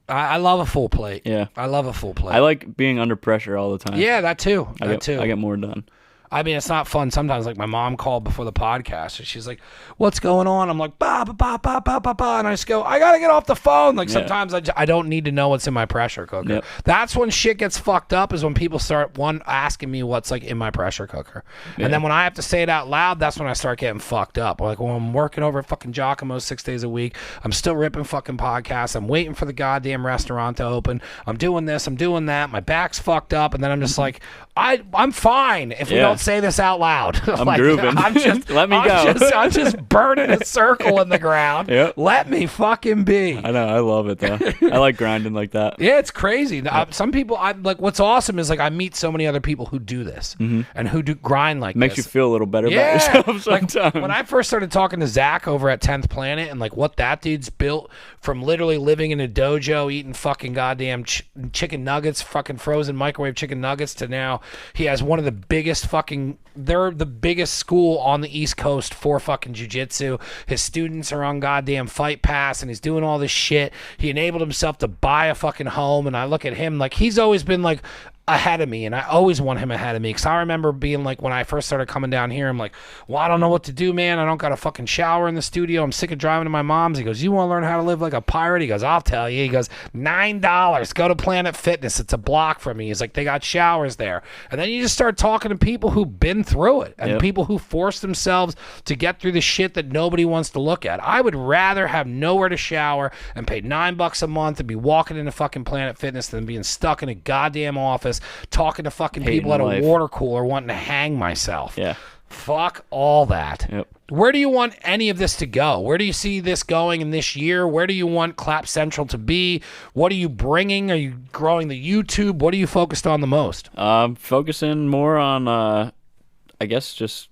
I love a full plate. Yeah. I love a full plate. I like being under pressure all the time. Yeah, that too. I get more done. I mean, it's not fun sometimes. Like my mom called before the podcast, and she's like, "What's going on?" I'm like, "Ba ba ba ba ba ba ba," and I just go, "I gotta get off the phone." Like sometimes I don't need to know what's in my pressure cooker. Yep. That's when shit gets fucked up. Is when people start asking me what's like in my pressure cooker, and then when I have to say it out loud, that's when I start getting fucked up. Like when I'm working over at fucking Giacomo's 6 days a week, I'm still ripping fucking podcasts. I'm waiting for the goddamn restaurant to open. I'm doing this. I'm doing that. My back's fucked up, and then I'm just like, I'm fine if we don't say this out loud. I'm like, grooving. Let me go. I'm just burning a circle in the ground. Yep. Let me fucking be. I know. I love it though. I like grinding like that. Yeah, it's crazy. Some people, what's awesome is like I meet so many other people who do this and who do grind like Makes this. you feel a little better about yourself sometimes. Like, when I first started talking to Zach over at 10th Planet and like what that dude's built from literally living in a dojo, eating fucking goddamn chicken nuggets, fucking frozen microwave chicken nuggets, to now he has one of the biggest fucking, they're the biggest school on the East Coast for fucking jiu-jitsu. His students are on goddamn Fight Pass, and he's doing all this shit. He enabled himself to buy a fucking home, and I look at him like he's always been like ahead of me, and I always want him ahead of me, because I remember being like, when I first started coming down here, I'm like, well, I don't know what to do, man. I don't got a fucking shower in the studio. I'm sick of driving to my mom's. He goes, you want to learn how to live like a pirate? He goes, I'll tell you. He goes, $9. Go to Planet Fitness. It's a block from me. He's like, they got showers there. And then you just start talking to people who've been through it, and people who force themselves to get through the shit that nobody wants to look at. I would rather have nowhere to shower and pay $9 a month and be walking into fucking Planet Fitness than being stuck in a goddamn office talking to fucking people at a water cooler wanting to hang myself. Yeah. Fuck all that. Yep. Where do you want any of this to go? Where do you see this going in this year? Where do you want Clap Central to be? What are you bringing? Are you growing the YouTube? What are you focused on the most? Focusing more on, I guess, just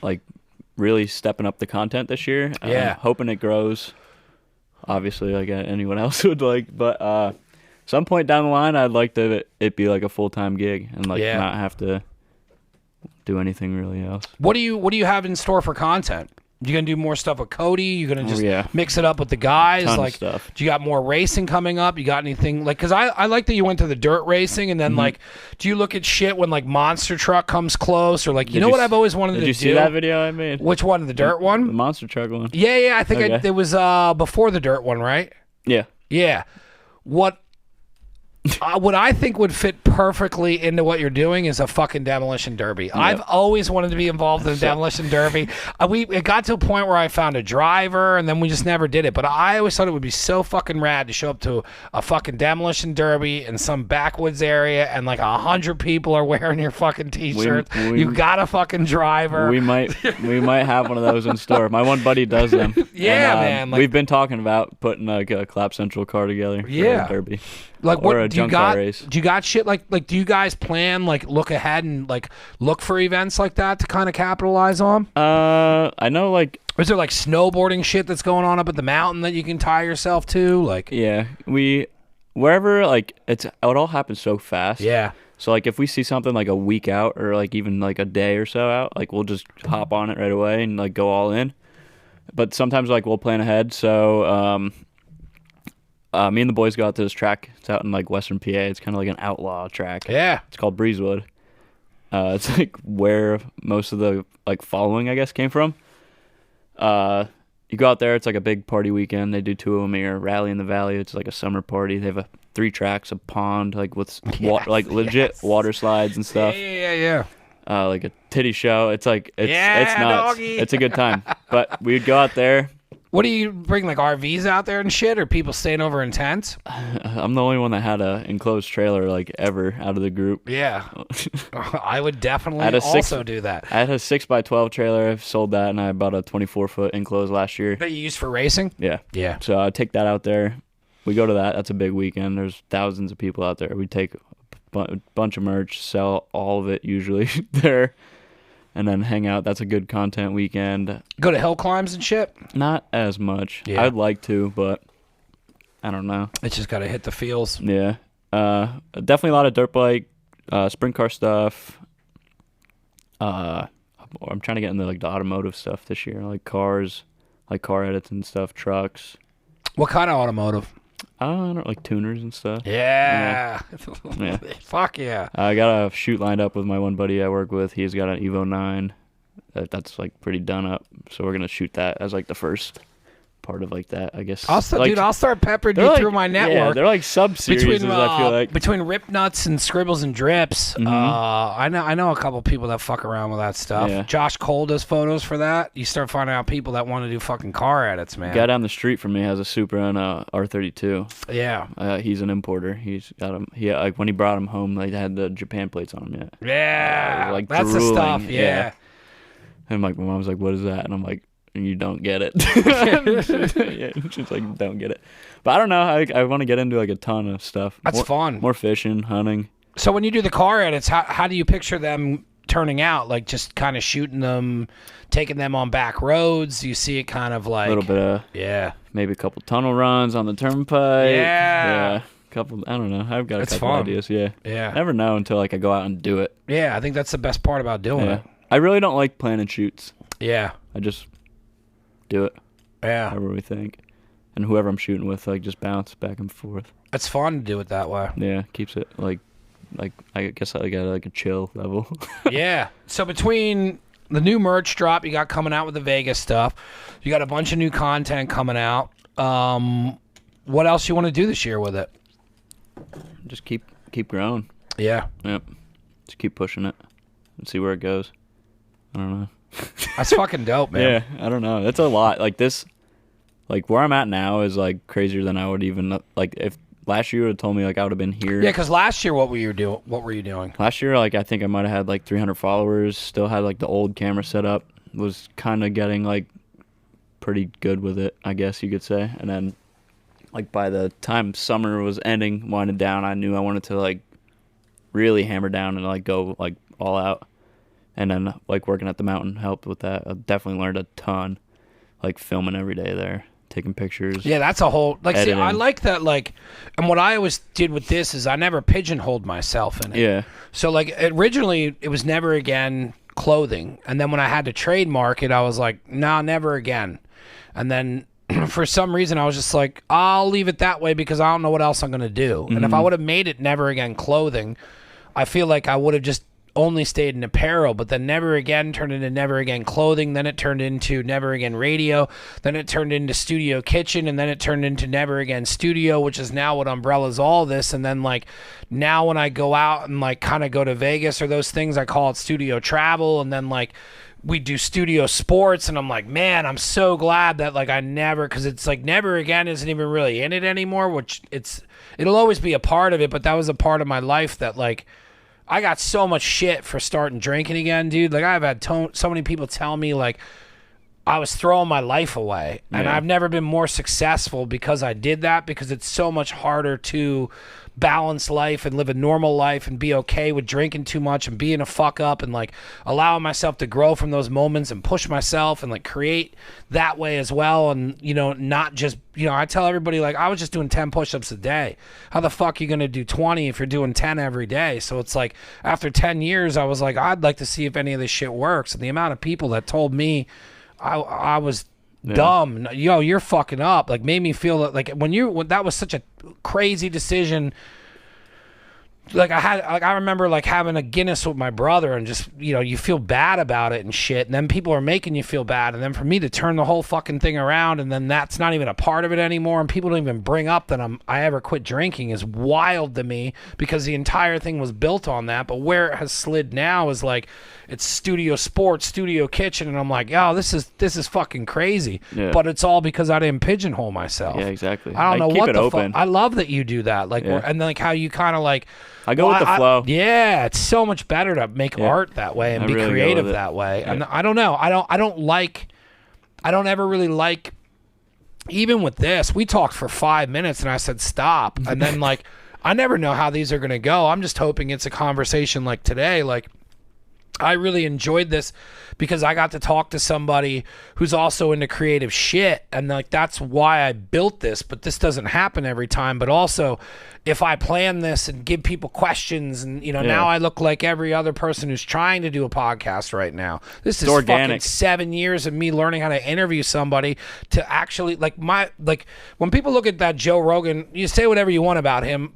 like really stepping up the content this year. Yeah. Hoping it grows. Obviously, like anyone else would like, but some point down the line, I'd like to it be like a full-time gig and like not have to do anything really else. What do you have in store for content? You gonna do more stuff with Cody? You gonna just mix it up with the guys? Ton like, of stuff. Do you got more racing coming up? You got anything like? Because I like that you went to the dirt racing, and then like, do you look at shit when like Monster Truck comes close, or like what I've always wanted to do? Did you see that video I made? Which one? The dirt one? The Monster Truck one. Yeah. I think it was before the dirt one, right? Yeah. Yeah. What what I think would fit perfectly into what you're doing is a fucking demolition derby. Yep. I've always wanted to be involved in a demolition derby. It got to a point where I found a driver, and then we just never did it. But I always thought it would be so fucking rad to show up to a fucking demolition derby in some backwoods area, and like 100 people are wearing your fucking t-shirts. You got a fucking driver. We might have one of those in store. My one buddy does them. Yeah, man. We've been talking about putting like a Clap Central car together. Yeah, for a derby. Like or what a do you junk got? Car race. Do you got shit like do you guys plan like look ahead and like look for events like that to kind of capitalize on? I know like. Is there like snowboarding shit that's going on up at the mountain that you can tie yourself to? Like yeah, wherever like it all happens so fast. Yeah. So like if we see something like a week out or like even like a day or so out, like we'll just hop on it right away and like go all in. But sometimes like we'll plan ahead. So me and the boys go out to this track. It's out in like Western PA. It's kind of like an outlaw track. Yeah. It's called Breezewood. It's like where most of the like following I guess came from. You go out there. It's like a big party weekend. They do 2 of them here. Rally in the Valley. It's like a summer party. They have 3 tracks, a pond like with like legit water slides and stuff. Yeah. Like a titty show. It's like it's nuts. Doggy. It's a good time. But we'd go out there. What do you bring, like RVs out there and shit, or people staying over in tents? I'm the only one that had a enclosed trailer like ever out of the group. Yeah, I would definitely also do that. I had a 6x12 trailer. I've sold that, and I bought a 24-foot enclosed last year. That you use for racing? Yeah. So I take that out there. We go to that. That's a big weekend. There's thousands of people out there. We take a bunch of merch, sell all of it usually there. And then hang out. That's a good content weekend. Go to hill climbs and shit? Not as much. Yeah. I'd like to, but I don't know. It's just got to hit the feels. Yeah. Definitely a lot of dirt bike, sprint car stuff. I'm trying to get into like the automotive stuff this year, like cars, like car edits and stuff, trucks. What kind of automotive? I don't know, like tuners and stuff. Yeah. Fuck yeah. I got a shoot lined up with my one buddy I work with. He's got an Evo 9 that's like pretty done up. So we're going to shoot that as like the first part of like that, I guess. I'll start peppering you through my network. Yeah, they're like sub-series, I feel like. Between Rip Nuts and Scribbles and Drips, I know a couple people that fuck around with that stuff. Yeah. Josh Cole does photos for that. You start finding out people that want to do fucking car edits, man. Guy down the street from me has a Supra and a R32. Yeah. He's an importer. He's got him. Like when he brought him home, they had the Japan plates on him yet. Yeah. Like that's drooling. the stuff. Yeah. And like my mom's like, "What is that?" And I'm like, "You don't get it." Yeah, she's like, "Don't get it." But I don't know. I want to get into like a ton of stuff. That's fun. More fishing, hunting. So when you do the car edits, how do you picture them turning out? Like just kind of shooting them, taking them on back roads? You see it kind of like a little bit of maybe a couple tunnel runs on the turnpike. Yeah. Couple. I don't know. I've got a couple ideas. Yeah. I never know until like I go out and do it. Yeah, I think that's the best part about doing it. I really don't like planning shoots. Yeah. I just do it. Yeah. However we think. And whoever I'm shooting with, like, just bounce back and forth. It's fun to do it that way. Yeah, keeps it, like I guess I got, like, a chill level. Yeah. So between the new merch drop you got coming out with the Vegas stuff, you got a bunch of new content coming out. What else you want to do this year with it? Just keep growing. Yeah. Yep. Just keep pushing it and see where it goes. I don't know. That's fucking dope, man. Yeah, I don't know. That's a lot. Like this, like where I'm at now is like crazier than I would even like if last year you would have told me like I would have been here. Yeah, because last year what were you doing? Last year, like I think I might have had like 300 followers. Still had like the old camera set up. Was kind of getting like pretty good with it, I guess you could say. And then like by the time summer was ending, winding down, I knew I wanted to like really hammer down and like go like all out. And then, like, working at the mountain helped with that. I definitely learned a ton, like, filming every day there, taking pictures. Yeah, that's a whole, like, editing. see, I like that, like, and what I always did with this is I never pigeonholed myself in it. Yeah. So, like, originally, it was never again clothing. And then when I had to trademark it, I was like, nah, never again. And then for some reason, I was just like, I'll leave it that way because I don't know what else I'm going to do. Mm-hmm. And if I would have made it never again clothing, I feel like I would have just only stayed in apparel, but then Never Again turned into Never Again Clothing. Then it turned into Never Again Radio. Then it turned into Studio Kitchen, and then it turned into Never Again Studio, which is now what umbrellas all this. And then like now when I go out and like kind of go to Vegas or those things, I call it Studio Travel. And then like we do Studio Sports, and I'm like, man, I'm so glad that like I never, because it's like Never Again isn't even really in it anymore, which it'll always be a part of it, but that was a part of my life that like I got so much shit for starting drinking again, dude. Like I've had so many people tell me like I was throwing my life away, and I've never been more successful because I did that, because it's so much harder to balance life and live a normal life and be okay with drinking too much and being a fuck up and like allowing myself to grow from those moments and push myself and like create that way as well. And you know, not just, you know, I tell everybody like I was just doing 10 push-ups a day. How the fuck are you gonna do 20 if you're doing 10 every day? So it's like after 10 years I was like, I'd like to see if any of this shit works. And the amount of people that told me I was dumb, yo, you're fucking up, like made me feel like when that was such a crazy decision. Like I remember like having a Guinness with my brother, and just, you know, you feel bad about it and shit, and then people are making you feel bad, and then for me to turn the whole fucking thing around, and then that's not even a part of it anymore, and people don't even bring up that I ever quit drinking is wild to me, because the entire thing was built on that. But where it has slid now is like it's Studio Sports, Studio Kitchen, and I'm like, oh, this is fucking crazy. Yeah. But it's all because I didn't pigeonhole myself. Yeah, exactly. I don't know what the fuck. I love that you do that, like, and then like how you kind of like. I go with the flow. Yeah, it's so much better to make art that way and be really creative that way. Yeah. And I don't know. I don't ever really like, even with this, we talked for 5 minutes and I said stop. And then like, I never know how these are going to go. I'm just hoping it's a conversation like today. Like, I really enjoyed this because I got to talk to somebody who's also into creative shit, and like that's why I built this. But this doesn't happen every time. But also, if I plan this and give people questions, and you know, now I look like every other person who's trying to do a podcast right now. This is organic. Fucking 7 years of me learning how to interview somebody to actually like when people look at that Joe Rogan, you say whatever you want about him,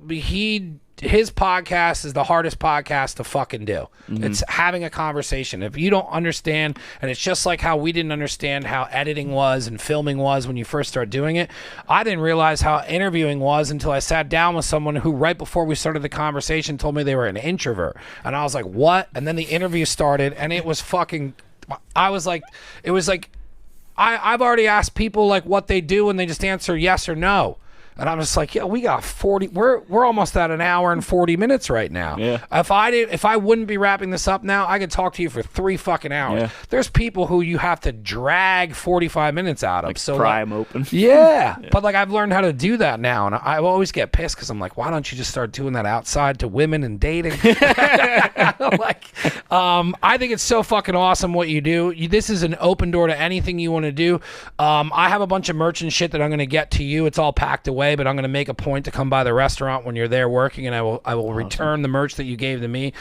his podcast is the hardest podcast to fucking do. Mm-hmm. It's having a conversation. If you don't understand, and it's just like how we didn't understand how editing was and filming was when you first start doing it. I didn't realize how interviewing was until I sat down with someone who right before we started the conversation told me they were an introvert. And I was like, what? And then the interview started, and it was fucking, I was like, it was like, I've already asked people like what they do, and they just answer yes or no. And I'm just like, yeah, we got 40. We're almost at an hour and 40 minutes right now. Yeah. If I wouldn't be wrapping this up now, I could talk to you for 3 fucking hours. Yeah. There's people who you have to drag 45 minutes out of. Like so pry them open. Yeah. But like I've learned how to do that now, and I always get pissed because I'm like, why don't you just start doing that outside to women and dating? Like, I think it's so fucking awesome what you do. This is an open door to anything you want to do. I have a bunch of merch and shit that I'm going to get to you. It's all packed away. But I'm going to make a point to come by the restaurant when you're there working, and I will return the merch that you gave to me.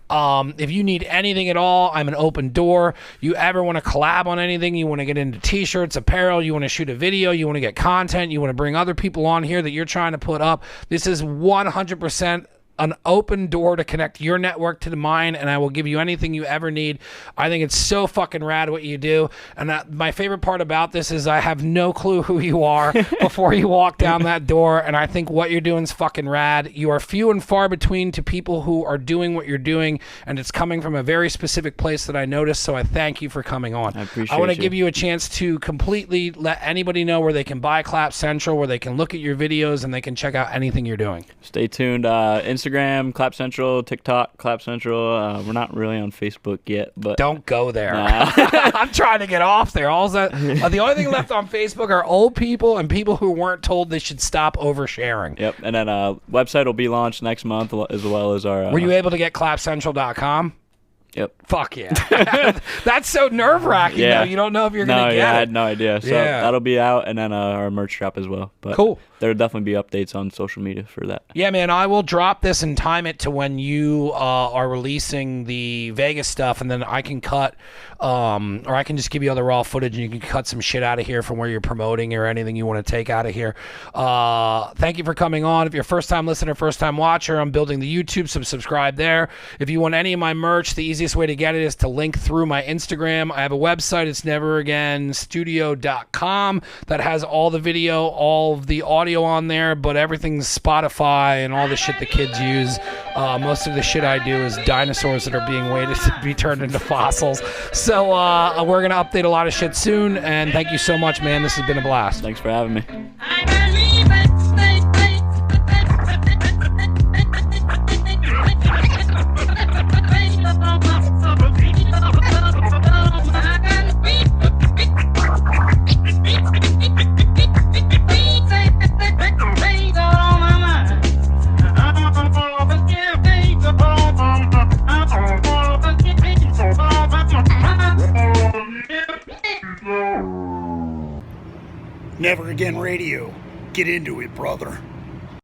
If you need anything at all, I'm an open door. You ever want to collab on anything, you want to get into t-shirts, apparel, you want to shoot a video, you want to get content, you want to bring other people on here that you're trying to put up, this is 100% an open door to connect your network to mine, and I will give you anything you ever need. I think it's so fucking rad what you do, and my favorite part about this is I have no clue who you are before you walk down that door, and I think what you're doing is fucking rad. You are few and far between to people who are doing what you're doing, and it's coming from a very specific place that I noticed, so I thank you for coming on. I appreciate I want to give you a chance to completely let anybody know where they can buy Clap Central, where they can look at your videos, and they can check out anything you're doing. Stay tuned. Instagram, Clap Central, TikTok, Clap Central. We're not really on Facebook yet, but don't go there. Nah. I'm trying to get off there. The only thing left on Facebook are old people and people who weren't told they should stop oversharing. Yep, and then website will be launched next month, as well as our. Were you able to get clapcentral.com? Yep. Fuck yeah. That's so nerve-wracking, though. You don't know if you're going to get it. I had no idea. So that'll be out, and then our merch drop as well. But cool. There'll definitely be updates on social media for that. Yeah, man, I will drop this and time it to when you are releasing the Vegas stuff, and then I can cut, or I can just give you all the raw footage, and you can cut some shit out of here from where you're promoting or anything you want to take out of here. Thank you for coming on. If you're a first-time listener, first-time watcher, I'm building the YouTube, so subscribe there. If you want any of my merch, the easiest way to get it is to link through my Instagram. I have a website. It's neveragainstudio.com that has all the video, all of the audio on there, but everything's Spotify and all the shit the kids use. Most of the shit I do is dinosaurs that are being waited to be turned into fossils. So we're going to update a lot of shit soon, and thank you so much, man. This has been a blast. Thanks for having me. Never Again Radio. Get into it, brother.